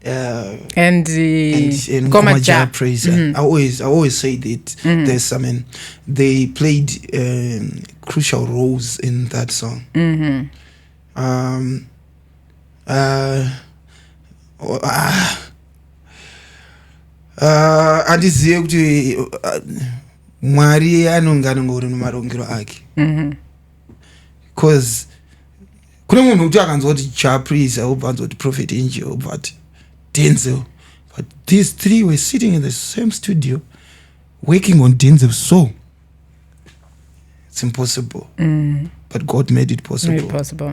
and Jah Prayzah. I always say that there's they played crucial roles in that song. Andizive kuti Mwari anonga ngori mumarongero ake. Because kune munhu kuti akanzwa kuti Jah Prayzah obvanzwa kuti Prophet Angel but Denzel, but these three were sitting in the same studio working on Denzel's soul. It's impossible. But God made it possible. Made it possible.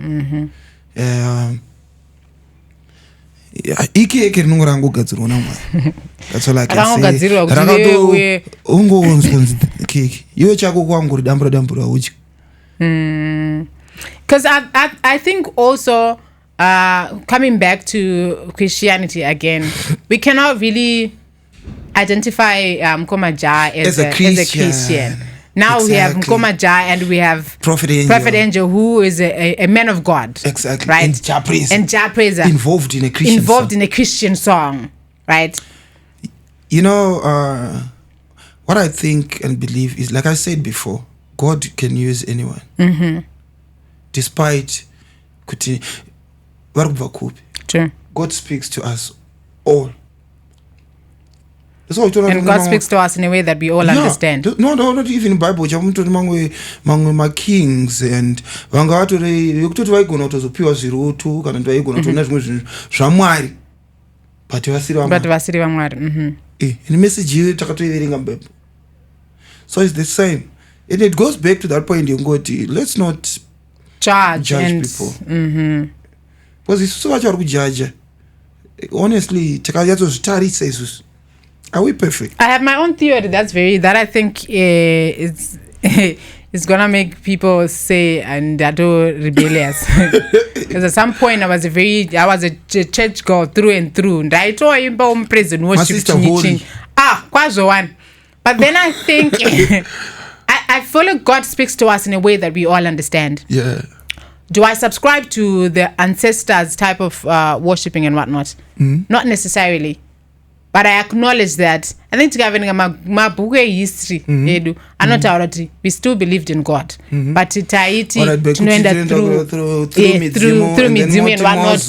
Iki rinongo rangogadzirwa naMwari. That's all I can say. Rakato ungonzonzi keke. Iwe chako kwangu dambura uchi. Because I think also coming back to Christianity again, we cannot really identify Mkoma Jah as a Christian. Now we have Mkoma Jah and we have Prophet Angel, who is a man of God. Exactly. Right? And Jah Prayzah. Involved in a Christian song. Right? You know, what I think and believe is, like I said before, God can use anyone. Despite True. God speaks to us all. And God speaks to us in a way that we all understand. No, not even in the Bible. Mangwe kings and yokutoti vaigona kutozopiwa zviroto kana kuti vaigona kutoona zvimwe zvinhu zvamwari but vasiri vamwari. In message here takatoiverenga mubhibheri. So it's the same. And it goes back to that point let's not judge people. Because isusu vacho vari kujaja. Honestly, takayatsozvitarisa isusu. Are we perfect? I have my own theory that I think it's gonna make people say and rebellious. Because at some point I was a church girl through and through. And I told him praise and worship. Quite one. But then I think I feel like God speaks to us in a way that we all understand. Yeah. Do I subscribe to the ancestors type of worshipping and whatnot? Not necessarily. But I acknowledge that. I think my book history, we still believed in God. But through midzimu and whatnot.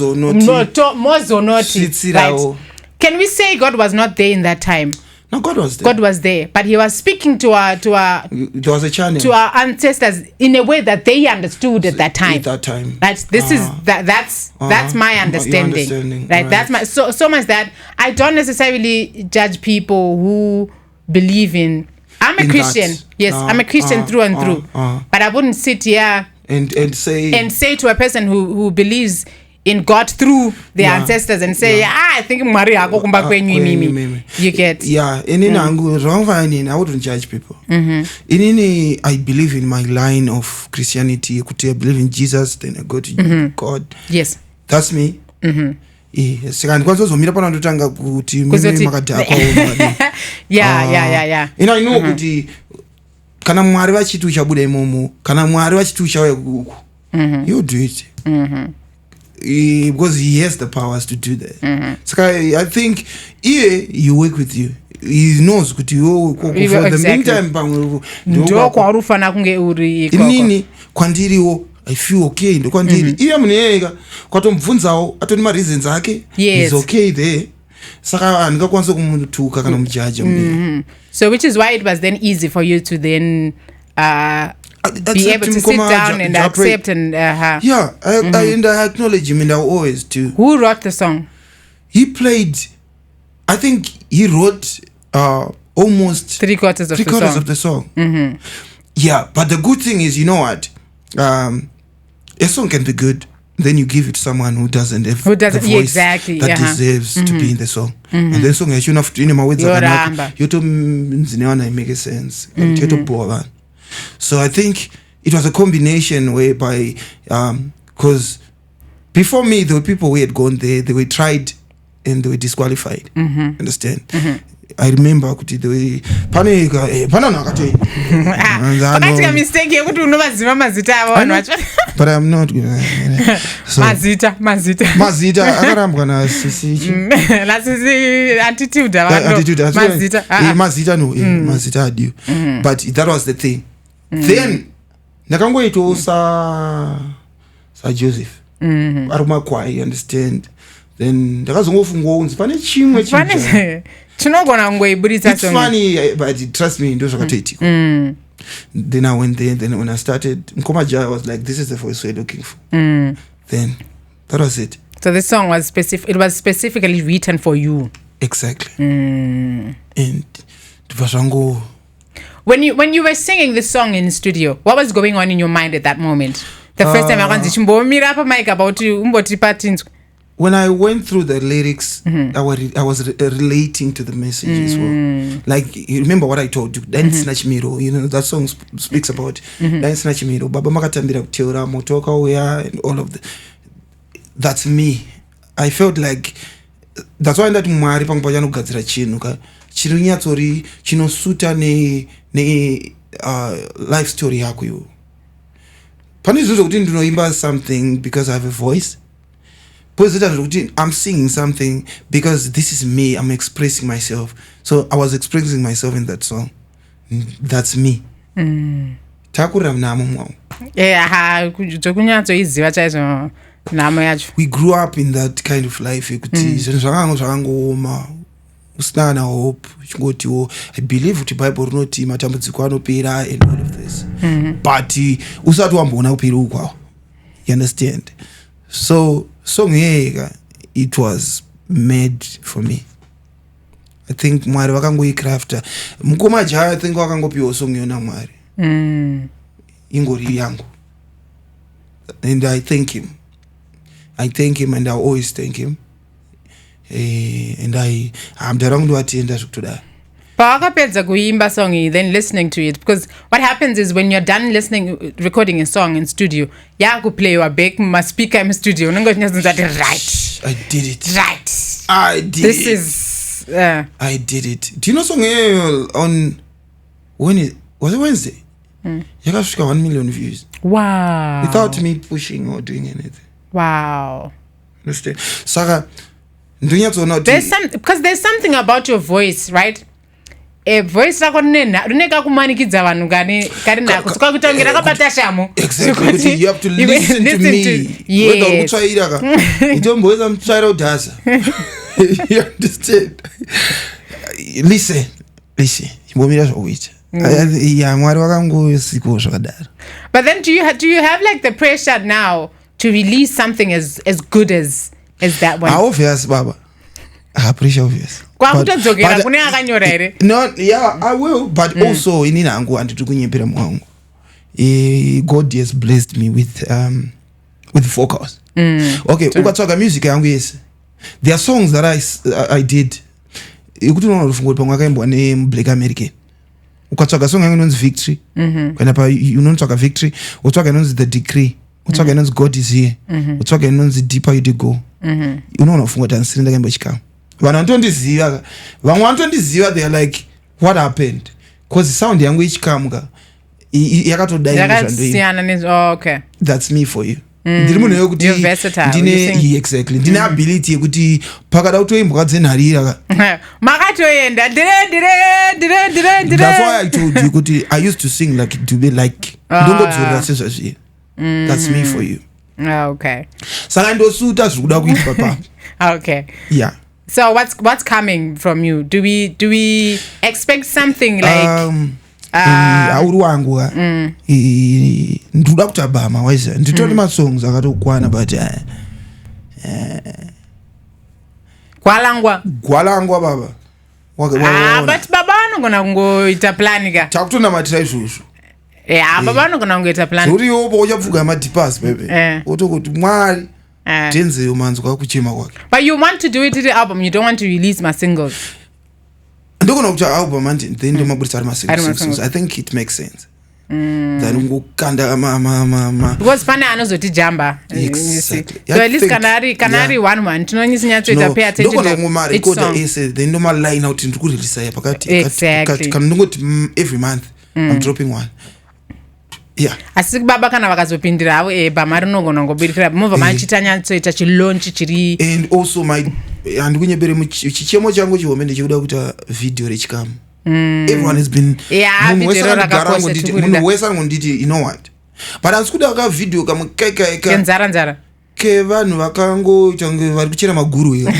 Can we say God was not there in that time? No, God was there. God was there, but He was speaking to our there was a channel to our ancestors in a way that they understood at that time. At that time, right? This is that's my understanding. Right? That's my so much that I don't necessarily judge people who believe in. I'm a Christian. Yes, I'm a Christian through and through. But I wouldn't sit here and say to a person who believes in God through their ancestors and say, I think Maria you get. Yeah, I wouldn't judge people. I believe in my line of Christianity. I believe in Jesus, then I go to God. Yes. That's me. Yes. Yeah. I know kuti kana Mwari vachiti uchabuda imomo, kana Mwari vachiti uchauya kuku. You do it. Because He has the powers to do that. So I think He work with you. He knows that you for the meantime I feel okay ndo kwandiri iye muneyeka kwatomubvunzawo atoni ma reasons ake is okay there saka andikakwanisa kumutuka kana mujaja so which is why it was then easy for you to then be able to sit down and accept and I acknowledge him and I always do. Who wrote the song? He played, I think he wrote almost three quarters of the song. Yeah, but the good thing is, you know what, a song can be good, then you give it to someone who doesn't have the voice that deserves to be in the song. And the song has enough to my words make sense. So I think it was a combination whereby because before me there were people who had gone there, they were tried and they were disqualified. Understand? I remember kuti the way but I'm not so mazita akarambwa na sisi attitude mazita adu but that was the thing. Then ndakangoitawo sa Joseph aruma kwai, understand. Then ndakazongofungwa unzi pane chimwe chinogona ngoibudisa it's funny but trust me ndo zvakatoitika. Then I went there. Then when I started Nkomaja, I was like, this is the voice we're looking for. Then that was it. So this song was specific. It was specifically written for you. Exactly. And when you were singing this song in the studio, what was going on in your mind at that moment? The first time when I went through the lyrics, I was relating to the message as well. Like, you remember what I told you, Dance Snatch Miro, you know, that song speaks about Dance Snatch Miro, Baba Makatambira Teora, Motoka Oya, and all of the. That's me. I felt like that's why that Mwari Pangpajano Gazra Chinuka, Chirunya Tori, Chino Suta ne life story Hakuyu. Panizuzo didn't know something because I have a voice. I'm singing something because this is me. I'm expressing myself. So I was expressing myself in that song. That's me. We grew up in that kind of life. I believe the Bible noti matambudziko anopera and all of this. But usati wambona upira ukwa. You understand? So song it was made for me. I think Mwari wakangoicrafta. Mkomaja I think wakangopiwa song yona Mwari. ingori yangu. And I thank him and I always thank him. And I'm the wrong atienda zvekutoda. Pakapedza kuimba song iyi, then listening to it, because what happens is when you're done recording a song in studio, yakuplayiwa back mumaspeaker emustudio, unenge uchinyatsonzati right. I did it. Right. I did this it. Is I did it. Do you know song on was it Wednesday? Yakasvika 1 million views. Wow. Without me pushing or doing anything. Wow. Understand? Saka ndonyatsoona because there's something about your voice, right? A voice rako rineka kumanikidza vanhu kari nako saka kutangira kabata shamo. Exactly. You have to listen to me. Whether ukutsvaira ka itomboedza mutsvaira udhasa. You understand? Listen. Imbomira zvokuita. Mwari wakangosikawo zvakadaro. But then do you have like the pressure now to release something as good as that one? Obvious, Baba. Pressure obvious. Kwakutodzokera kune akanyora here. No, yeah, I will, but also inini hangu handiti kunyepera mwangu. God has blessed me with focus. Okay, ukatsvaga music yangu yese. There are songs that I did. Ikuti unofunga kuti pamwe akaembwa neBlack American. Ukatsvaga song yangu inonzi Victory. Kana pa unotsvaga Victory, utsvaga inonzi The Decree. Utsvaga inonzi God is Here. Utsvaga inonzi Deeper You Go. Unoona kufunga kuti handisiri ndakaimba chikamu. Vanhu vanotondiziva, vamwe vanotondiziva, they are like, what happened? Because sound yangu ichikamuka yakatodai. Okay. That's me for you. Ndiri munhu wekuti exactly ndine ability yekuti pakada kutoimbwa dzenharira makatoenda that's why I told you kuti I used to sing like to be like ndongodzorera sezvazviye. That's me for you. Okay. Saka ndosuta zviri kuda kuitwa papo. Okay. Yeah. So what's coming from you? Do we expect something like auri wangu ndikuda kutabama waiza nditori masongs akatokwana but gwalangwa baba but baba anogona kungoita plan ka takutonamatira izvozvo baba anogona kungoita plan uriwo pauchapfuga madipasi bebe otokuti mwari Denzel manzwa kuchema kwake. But you want to do it to the album, you don't want to release my singles. Ndokona kuti album manje then ndomabudisa ma singles. I think it makes sense. Then ngokanda because pane anozoti jamba. Exactly. So at least kanari one tinonyisinyatsoita pay attention to each song. Then no line out ndikuri release yapakati. Exactly. Kana ndongoti every month I'm dropping one. Yeah. Asi baba kana vakazopindira avo bama rinogona ngobirikira mova machitanyatsoita chilaunch chiri. And also handikunyepere chichemo changu chihombe ndichikuda kuita video rechikamu. Everyone has been munhu wese anongonditi you know what, but handisikuda ka video kamwe kenzara kevanhu vakangoita kunge vari kuchera maguru iyo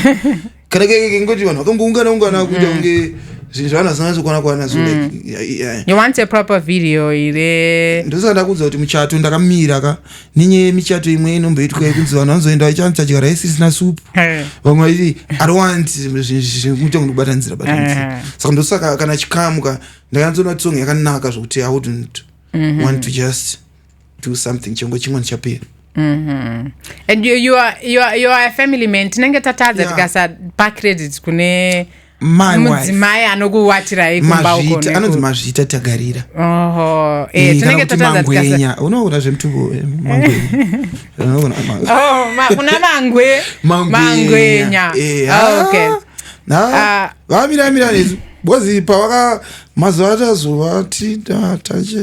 kana ngoti vanhu vakangoungana kuita kunge zvinhu zvavanazanazokwana so like you want a proper video ire ndosaka ndakudza kuti muchato ndakamira ka ninye michato imwe inomboitwa yekunzi vanhu vanozoenda vachanta chikara isisina supu vamwe vaiti I don't want mutongo ndikubatanzira saka ndosaka kana chikamuka ndakanzoona song yakanaka zvokuti I wouldn't want to just do something chongo chimwe ndichapera. And you are a family man. Tinenge tatadza tikasapa credit kune mudzimai anokuwatirai kumba uko anonzi mazvita tagarira. Tinenge tatadza tikasa unoona zvemutumbo mangwenya kuna mangwenya. Okay. Vamira nezu bozi pavaka mazuva atazova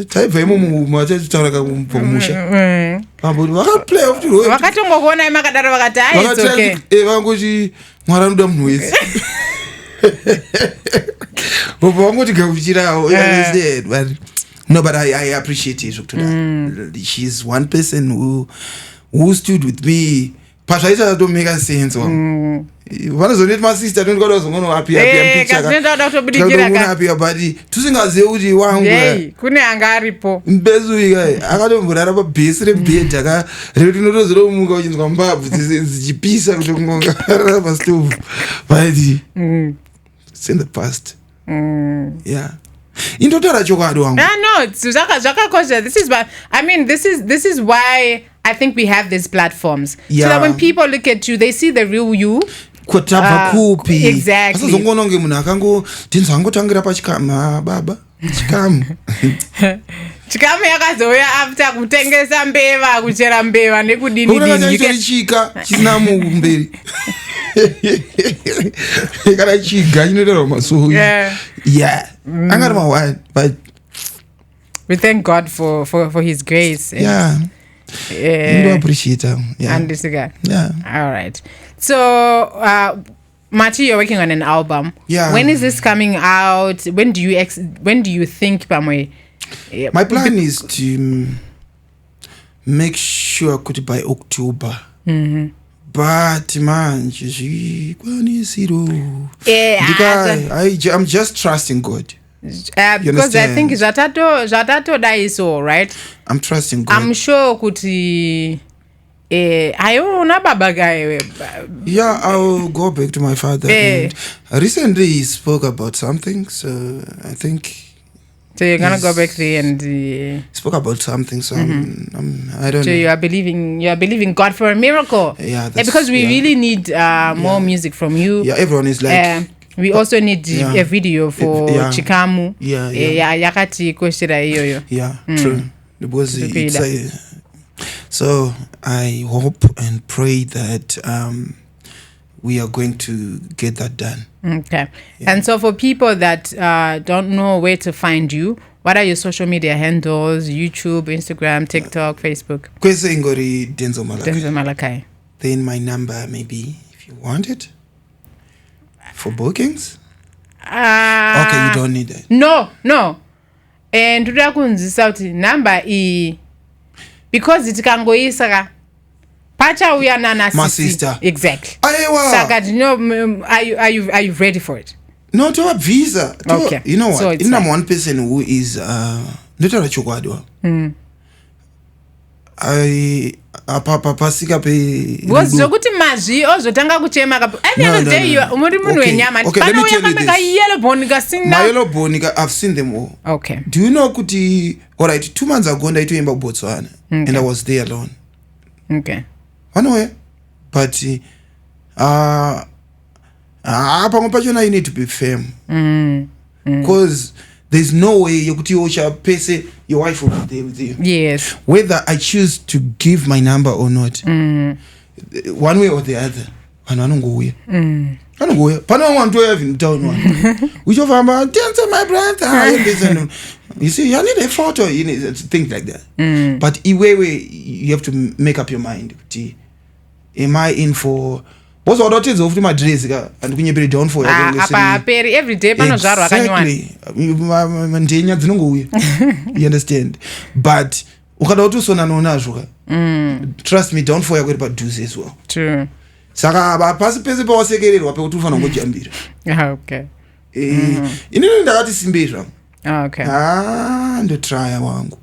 taibva imomo vatataura kamusha vakaplaya kuti vakatongokuonai makadaro vakati aitsoke vangoti mwari anoda munhu wese bopa vangoti gakuchirawo. No, but I appreciate it. She's one person who stood with me. Pasha don't make a sense. Vanozoneti masister tongoda kuzongono happy body tusingazeuri wangu kune anga aripo mbezuika akatomborara pabhesi rebhedhi retinotozoro muka uchinzwa mbabvu dzichipisa kutongonga pastove but it's in the past. Yeah. Indotaura chokwadi wangu. No, zvakakosha. This is why this is why I think we have these platforms. So that when people look at you, they see the real you. Kotava kupi. Exactly. Asazongoona kunge munhu akango Denzel angotangira pachikamu baba. Chikamu. Chikamu yakazouya after kutengesa mbeva, kuchera mbeva nekudini. Ukachika chika chisina mumberi. Kana chiga chinotorwa masuhu. Yeah. Angari mawani, but we thank God for his grace. We appreciate him. And this guy. Yeah. All right. So, Mati, you're working on an album. Yeah. When is this coming out? When do you think, Pamwe? My plan is to make sure could by October. But man, I'm just trusting God. Because I think Zatato daiso, right? I'm trusting God. I'm sure kuti baba guy. Yeah, I'll go back to my father. And recently he spoke about something, so I think. So you're gonna go back there and spoke about something. So I don't know. So you are believing God for a miracle. Yeah, because we really need more music from you. Yeah, everyone is like. We also need a video for Chikamu. Yakati koshira iyoyo. Yeah, true. Because so I hope and pray that we are going to get that done. Okay. Yeah. And so for people that don't know where to find you, what are your social media handles? YouTube, Instagram, TikTok, Facebook? Kwese ingori Denzel Malakhai. Then my number maybe if you want it. For bookings? Okay, you don't need it. No. And today kunzisa uti number e because it can go isaka. Pacha we are nana my sister. Exactly. Ayewa. Saka, you know, are you ready for it? No, to a visa. Okay. You know what? So I'm one person who is Notara Chokwadwa. Pasika pe zokuti mazvi ozotanga kuchema at the end of the day umuri munhu wenyama pano uyakameka yellow bone kasina yellow bone I've seen them all. Okay. Do you know kuti all right 2 months ago ndaitoimba Botswana and I was there alone. Okay. Anyway, but pamwe pachona you need to be firm. Because there's no way yokuti osha pese your wife will be there with you. Yes. Whether I choose to give my number or not, one way or the other, anongouya. Pano want to have in town one. Which of them Denzel my brother. You see, you need a photo, you need things like that. But you have to make up your mind. Am I in for? What's all that is of my dress and when you be down for every day exactly. You understand? But trust me, don't forget about do as well. True. Saka pasi pese pa wasekererwa pe kuti ufana ngojambira. Okay. Inini ndakati simbira. Okay. Ndo try wangu.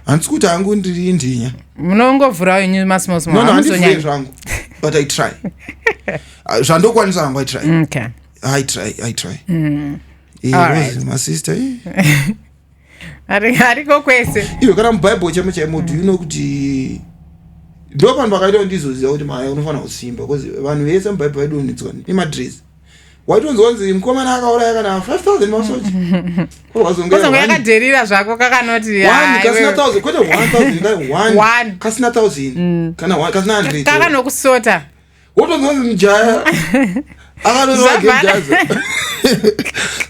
Andikuti angu ndiri ndinya. Munongovhura inyu masimo. No, ndiri zvangu. But I try. Zvandokwanisa hangu I try. Okay. I try. All right. My sister. Ariko kwese. Iwe kana muBible chemo do you know kuti ndo vanhu vakaita ndizoziva kuti mai unofana kusimba because vanhu vese muBible vaidonitswa imadress waitonzonzi mukomana akauraya kana 5000 masoja kwazonga yakadherira zvako kakanoti kasina 1000 kwete 1000 kasina 1000 kana kasina 100 kakanokusota wotonzonzi mujaya akanoagejaza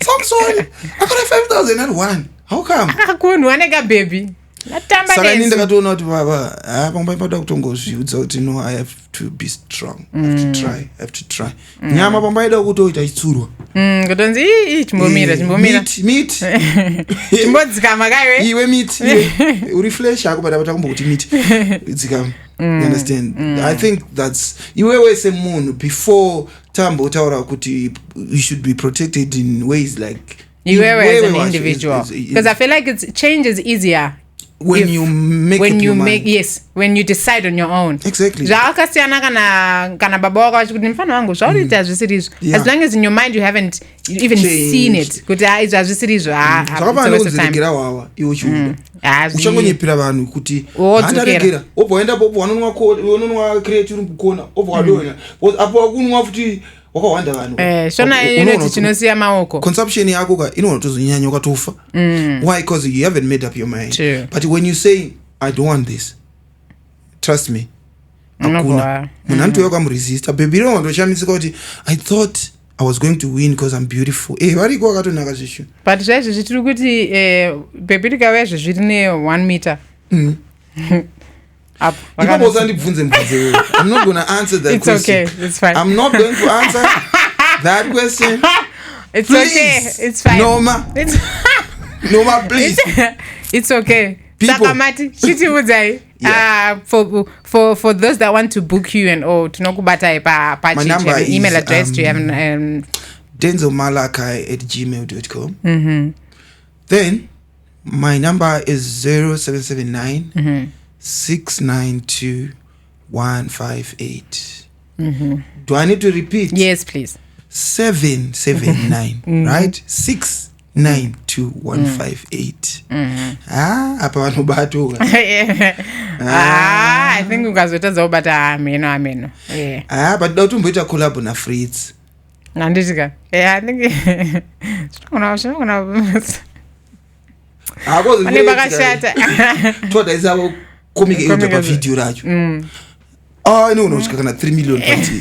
Samson akana 5000 at 1 how come akakunwa neka baby saka ini ndakatoona kuti baba pamwe panoda kutongozviudza kuti no I have to be strong. I have to try nyama pamwe ida kutoita chitsurwa kutonzi chimbomira meat chimbodzikama kaiwe iwe meat uri flesh yako bada bata kumbokuti meat dzikama. You understand? I think that's iwe wese munhu before tambo taura kuti you should be protected in ways like iwe as an individual because I feel like change is easier when you make when up you your make mind. yes when you decide on your own. Exactly. Zvakasiyana kana baba wako achikuti mfana wangu zvauriita zvisiri izvo. As long as in your mind you haven't even seen it kuti izvo hazvisiri izvo zvakapanda kunziregera wawa iwo chiuda uchangonyepera vanhu kuti handaregera obva waenda popo wanonwa crate uri kukona obva wadona apo wakunwa futi wakawanda vanhu shona inoti chinosiya maoko consumption yako ka inoona tozonyanya ukatofa. Why? Because you haven't made up your mind. True. But when you say I don't want this, trust me, akuna munantu yakamresista baby ro ndoshamisika kuti I thought I was going to win because I'm beautiful. Variko akatonaka zvishu. But zvaizvo zvitiri kuti baby rikauya zviri ne 1 meter. I'm not going to answer that it's question. Okay, it's fine. I'm not going to answer that question. It's please. Okay, it's fine. Noma, Noma, please. It's okay. Sakamati, chitiudzai. For those that want to book you and tinokubata pa my number is email address. Do you have Denzel Malakhai @gmail.com. Then my number is 0779 692 158. Do I need to repeat? Yes, please. 779, right? 692 158. Apa vanhu bato. I think ukazotadza ubata ameno. Yeah. But daughter mboita collab na Fritz. Nanditika. Yeah, I think Ani bakashata. Toda izabo komike yote pa video racho. No, kana 3 million party.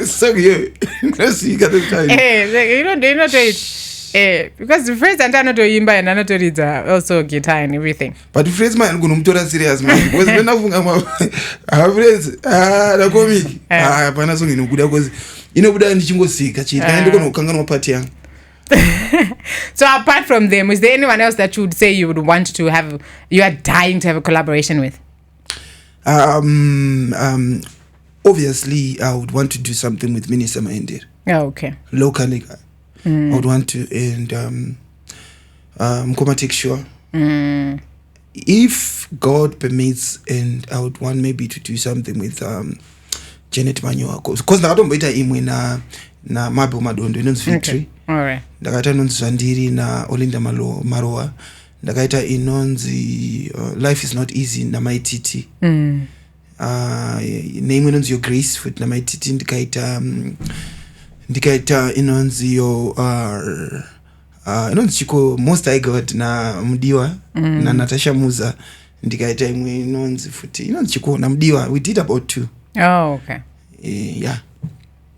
So yeah. You got the time. You don't do it. Because the phrase and anotoimba and anotoridza also guitar and everything. But the phrase man kunomtora serious man. Was when afunga phrase da komiki. Pana songi nokuda because inobuda ndichingosika chita and kono kanganwa party yangu. So apart from them, is there anyone else that you would say you would want to have, you are dying to have a collaboration with? Obviously I would want to do something with Minister Mahendir. Oh, okay. Locally I would want to, and Mkoma take sure. If God permits, and I would want maybe to do something with Janet Manyoa, because I don't better him na Mabo Madondo inonzi Victory. Alright. Ndakaita inonzi Zandiri na Olinda Maroa. Ndakaita inonzi Life is Not Easy na Maititi. Name inonzi Your Grace foot na Maititi. Ndikaita inonzi yo inonzi chiko Most High God na Mdiwa na Natasha Muza. Ndikaita imwe inonzi futi inonzi chiko na Mdiwa. We did about 2. Oh, okay. Yeah.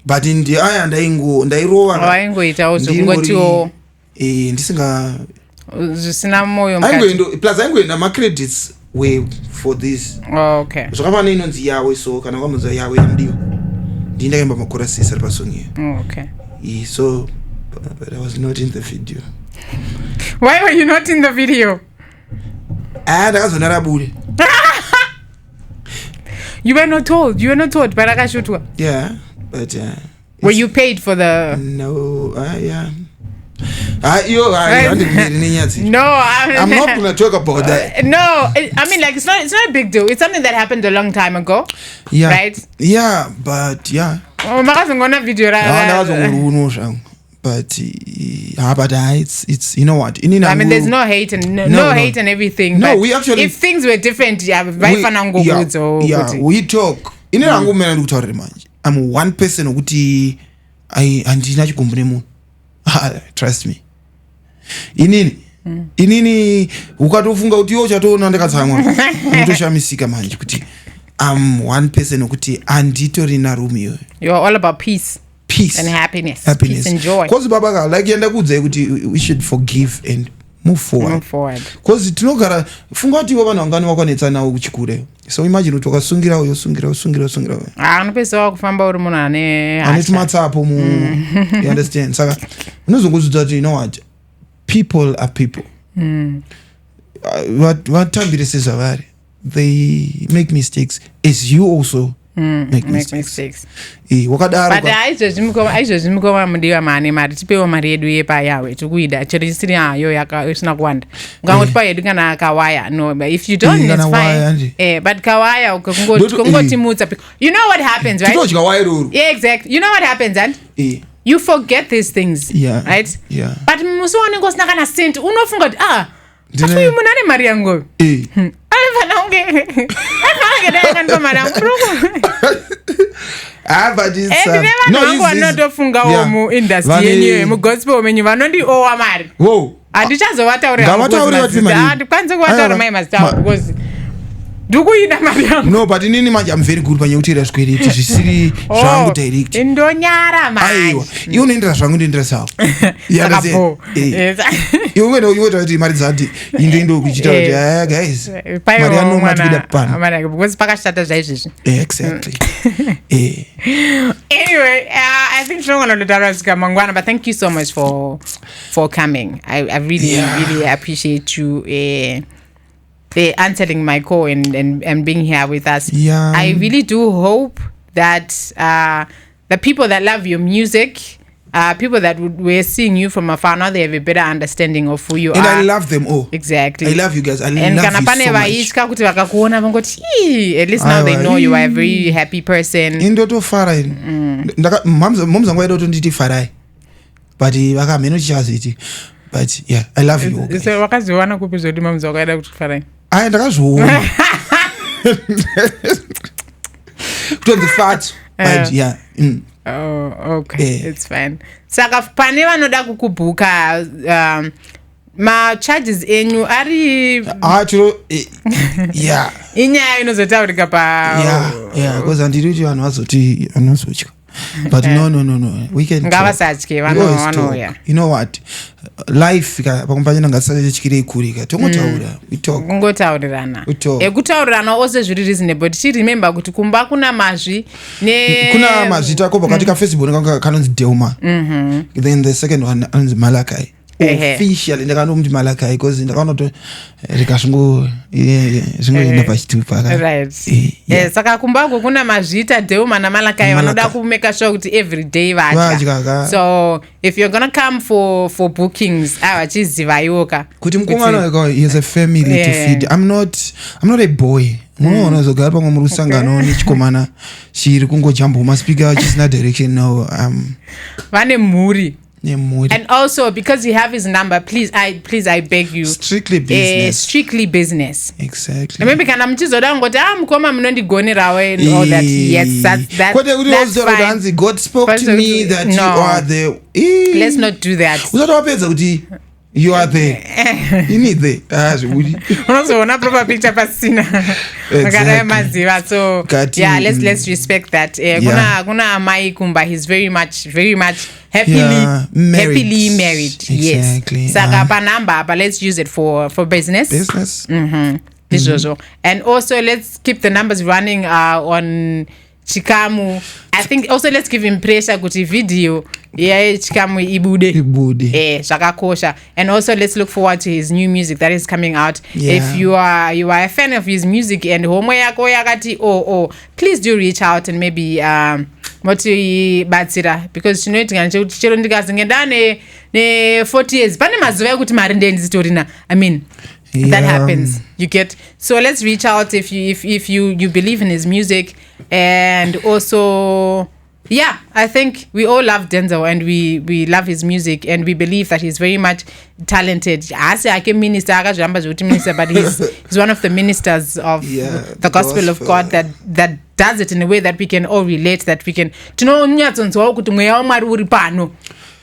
But in the eye ndairowa aingoita also kungotiwo ndisinga zvisina moyo plus aingoenda macredits way for this. Oh, okay. Zvakafana inonzi yawe so kana kwamunza yawe yamdiwa ndindaimba makorasisa ari pasongi. Oh, okay. So but I was not in the video. Why were you not in the video? Ndakazonara bude. You were not told but akashutwa. Yeah, but were you paid for the? No, yeah. No, I'm not gonna talk about that. No, I mean, like it's not a big deal. It's something that happened a long time ago. Yeah. Right? Yeah, but yeah. Video. But it's you know what? I mean, there's no hate and no hate and everything. No, but we actually. If things were different, we talk. I'm one person who'ti andina chikumbune munhu. Trust me. Inini ukatofunga kuti yo chatoona ndakatsamwa. Unotoshamisika manje kuti I'm one person who'ti anditori na room yo. You're all about peace and happiness. Peace and joy. Because baba like yenda kudze kuti we should forgive and move forward. Because tinogara funga kuti vanhu vangani wakwanetsana kuchikure. So imagine kuti wakasungira uyosungira. Unopesa kufamba uri munhu ane matsapo mu. You understand? Saka unozongozudza kuti you know what? People are people. Vatambire sezvavari. They make mistakes as you also make mistakes. Wakadaro. But aizvozvi mukoma mudiwa mane mari tipewo mari yedu yepa yawe tikuida chero chisiri hayo isina kuwanda ungangoti pa yedu kana kawaya no, but if you don't it's fine. But kawaya ukongotimutsa, you know what happens, right? Yeah, exactly. You know what happens, and you forget these things, right? Yeah. But musi wanenge usina kana sent unofunga kuti afuyu munhu ane mari yangu vanhu vanotofungawo muindastry yenyu mugospel menyu vanondiowa mari handichazovataurandikwanise kuvataura mai mazita avo because ndikuida mari yangu. No, but inini manje I'm very good panyekutera zvikwereti zvisiri zvangu direct. Indonyara manje. Iwe unoendera zvangu ndoendera sawo. Iwe unoita kuti mari dzati indo kuchita kuti guys. Mari yanoma tikida pana. Mari because pakashata zvaizvizvi. Exactly. Anyway, I think tinogona mangwana, but thank you so much for coming. I really appreciate you answering my call and being here with us. Yeah. I really do hope that the people that love your music, people that were seeing you from afar, now they have a better understanding of who you are. And I love them all. Exactly. I love you guys. I love you so much. At least now they know you are a very happy person. Indoto farai. Moms angwa idoto nditi farai. But vakameno chaziti. But yeah, I love you. Okay. So wakaziwana kupi zoti moms wakaida kuti farai. Ndakazviona. To the fat. But yeah. Oh, okay. It's fine. Saka pane vanoda kukubhuka ma-charges enyu ari yeah. Inyaya inozotaurika pa because andiri kuti vanhu vanozotya. But no. We can ngavasatye vanouya. You know what? Life pakumpanyana ngasatyikirei kurika. Tongotaura. We talk. Kungotaurirana. Ekutaurirana also zviri reasonable. Tichiremember kuti kumba kuna mazvi kuna mazvita ko pakati ka Facebook kanonzi Noma. Then the second one anonzi Malachi. Officially ndakanomuti Malachi because ndakanoto rikasvingo zvingoenda pachitupa. Right. Saka kumbako kuna mazvita Noma na Malachi vanoda ku make sure kuti every day vadya. So if you're going to come for bookings vachiziva yoka kuti mukomana he has a family to feed. I'm not a boy. Unozogara pamwe muri kusangano nechikomana chiri kungojamboma speaker chisina direction. No, vane mhuri. And also because you have his number, please I beg you, strictly business. Exactly. Maybe kana mchizoda ngoti mukoma munondigonerawo and all that. Yes, that's fine. God spoke to me that you are there. Let's not do that. Uzatopedza kuti you are there. You need there. Unozoona proper picture pasina. Makada maziva. So yeah, let's respect that. Kuna mai kumba, he's very much happily married. Exactly. Yes. Saka pa number, but let's use it for business. And also let's keep the numbers running on Chikamu. I think also let's give him pressure kuti video Chikamu ibude zvakakosha. And also let's look forward to his new music that is coming out. If you are a fan of his music and homo yako yakati please do reach out and maybe motibatsira, because chinoitika kuti chero ndikazengenda ne 40 years pane mazuva ekuti mari ndendizitorina. I mean that happens, you get. So let's reach out if you believe in his music. And also I think we all love Denzel and we love his music and we believe that he's very much talented. As a minister, but he's one of the ministers of the gospel of God that does it in a way that we can all relate, that we can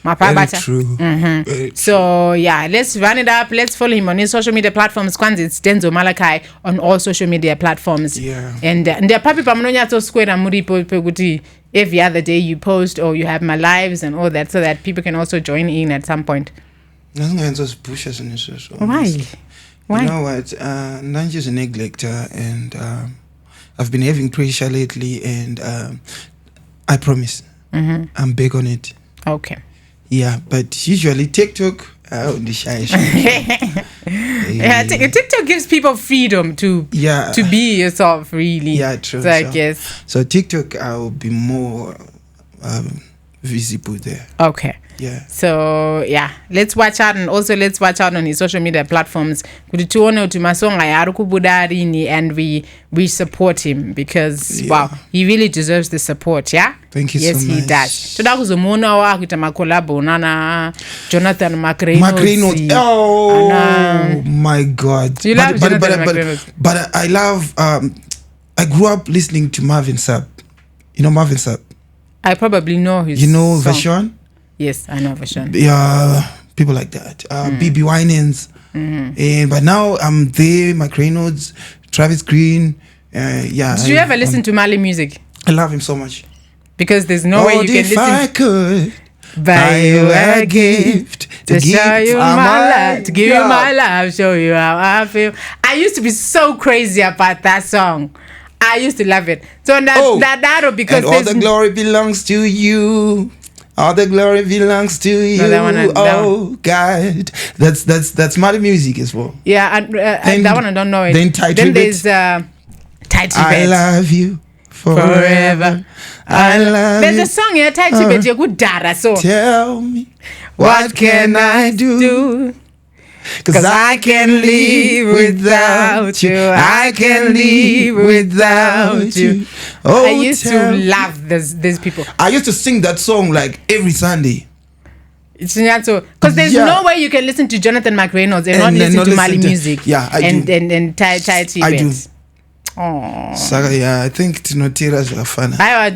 Very true. Very so let's run it up. Let's follow him on his social media platforms. It's Denzel Malakhai on all social media platforms. And the papi pamunonyatso square muripo kuti every other day you post or you have my lives and all that, so that people can also join in at some point. Why? You know what? Nanji is a neglector, and I've been having pressure lately, and I promise I'm big on it. Okay. Yeah, but usually TikTok, the shy. Yeah, TikTok gives people freedom to be yourself, really. Yeah, true. So I guess. So TikTok, I will be more visible there. Okay. Yeah. So yeah, let's watch out, and also let's watch out on his social media platforms. And we support him because wow, he really deserves the support. Yeah. Thank you yes, so much. Yes, he does. Toda kuzomona wakuita makolabo nana Jonathan McReynolds. Oh my God. You love Jonathan McReynolds. But I love. I grew up listening to Marvin Sapp. You know Marvin Sapp? I probably know his. You know song. Vashon? Yes, I know Vashon. Yeah, people like that. BB Winans. And but now I'm there. McReynolds, Travis Green. Yeah. Did you ever listen to Mali music? I love him so much. Because there's no way you can listen. I could buy you a gift to show you my love, to give you my love, show you how I feel. I used to be so crazy about that song. I used to love it. So that because and all the glory belongs to you. All the glory belongs to you. No, God, that's Mali music as well. Yeah, and that one I don't know it. Then there's Tight I love you forever. I love There's you. a song here, Tight Tibet, you're good dara. So tell me, what can I do? Cause I can live without you. I can live without you. Oh, I used to love these people. I used to sing that song like every Sunday. It's not so because there's no way you can listen to Jonathan McReynolds and not listen to Mali music. Yeah, I do. And Tight Tibet. I do. Oh. Saka yeah, I think tinotira zvakafana. Aiwa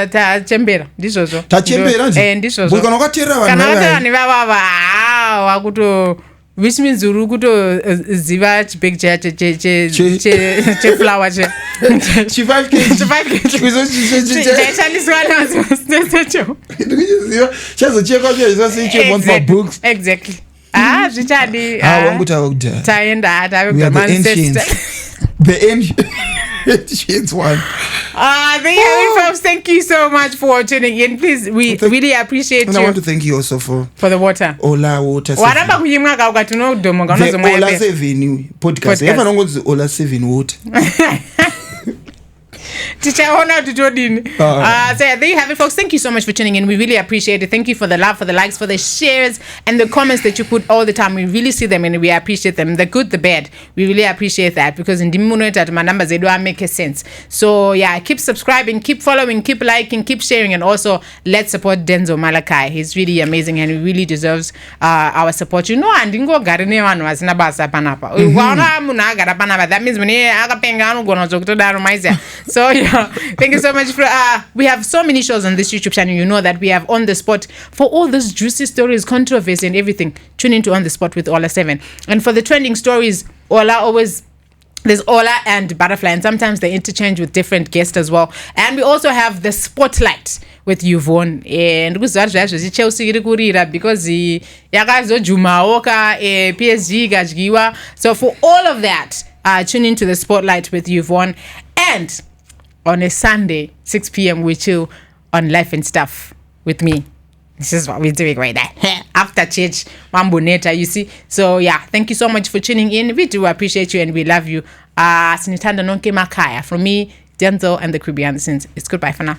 tachembera ndizvozvo. Tachembera nje. Ndizvozvo. Kana wakatera vanhu. Kana wakatera vanhu vava wakuto which means uri kutoziva chibhegi cheflower chi5 kg chaishandiswa nazo chazochekwa pia zvisasichekwa mabooks. Exactly. Zvichadi. Wangutava kudhaya. Taenda tavega the ancient one. There you have it, folks. Thank you so much for tuning in. Please, we really appreciate you. And I want to thank you also for the water. Ola Water. Waramba kuyimwa ukatuno udomo the Ola 7 podcast. Ever ngonzi Ola 7 water. Teacher, honor to Jordan. So there you have it, folks. Thank you so much for tuning in. We really appreciate it. Thank you for the love, for the likes, for the shares, and the comments that you put all the time. We really see them and we appreciate them. The good, the bad. We really appreciate that because in the my numbers they don't make sense. So yeah, keep subscribing, keep following, keep liking, keep sharing, and also let's support Denzel Malakhai. He's really amazing and he really deserves our support. You know, and dingo garine wanu asina basa panapa. That means so yeah, thank you so much for we have so many shows on this YouTube channel. You know that we have On the Spot for all those juicy stories, controversy and everything. Tune into On the Spot with Ola 7. And for the trending stories, there's Ola and Butterfly, and sometimes they interchange with different guests as well. And we also have the Spotlight with Yvonne. And Chelsea because Jumaoka PSG gajgiwa. So for all of that, tune into the Spotlight with Yvonne. And on a Sunday, 6 p.m., we chill on Life and Stuff with me. This is what we're doing right now. After church, Mambo Neta, you see. So, yeah, thank you so much for tuning in. We do appreciate you and we love you. Sinitanda Nonke Makaya. From me, Denzel, and the crew behind the scenes. It's goodbye for now.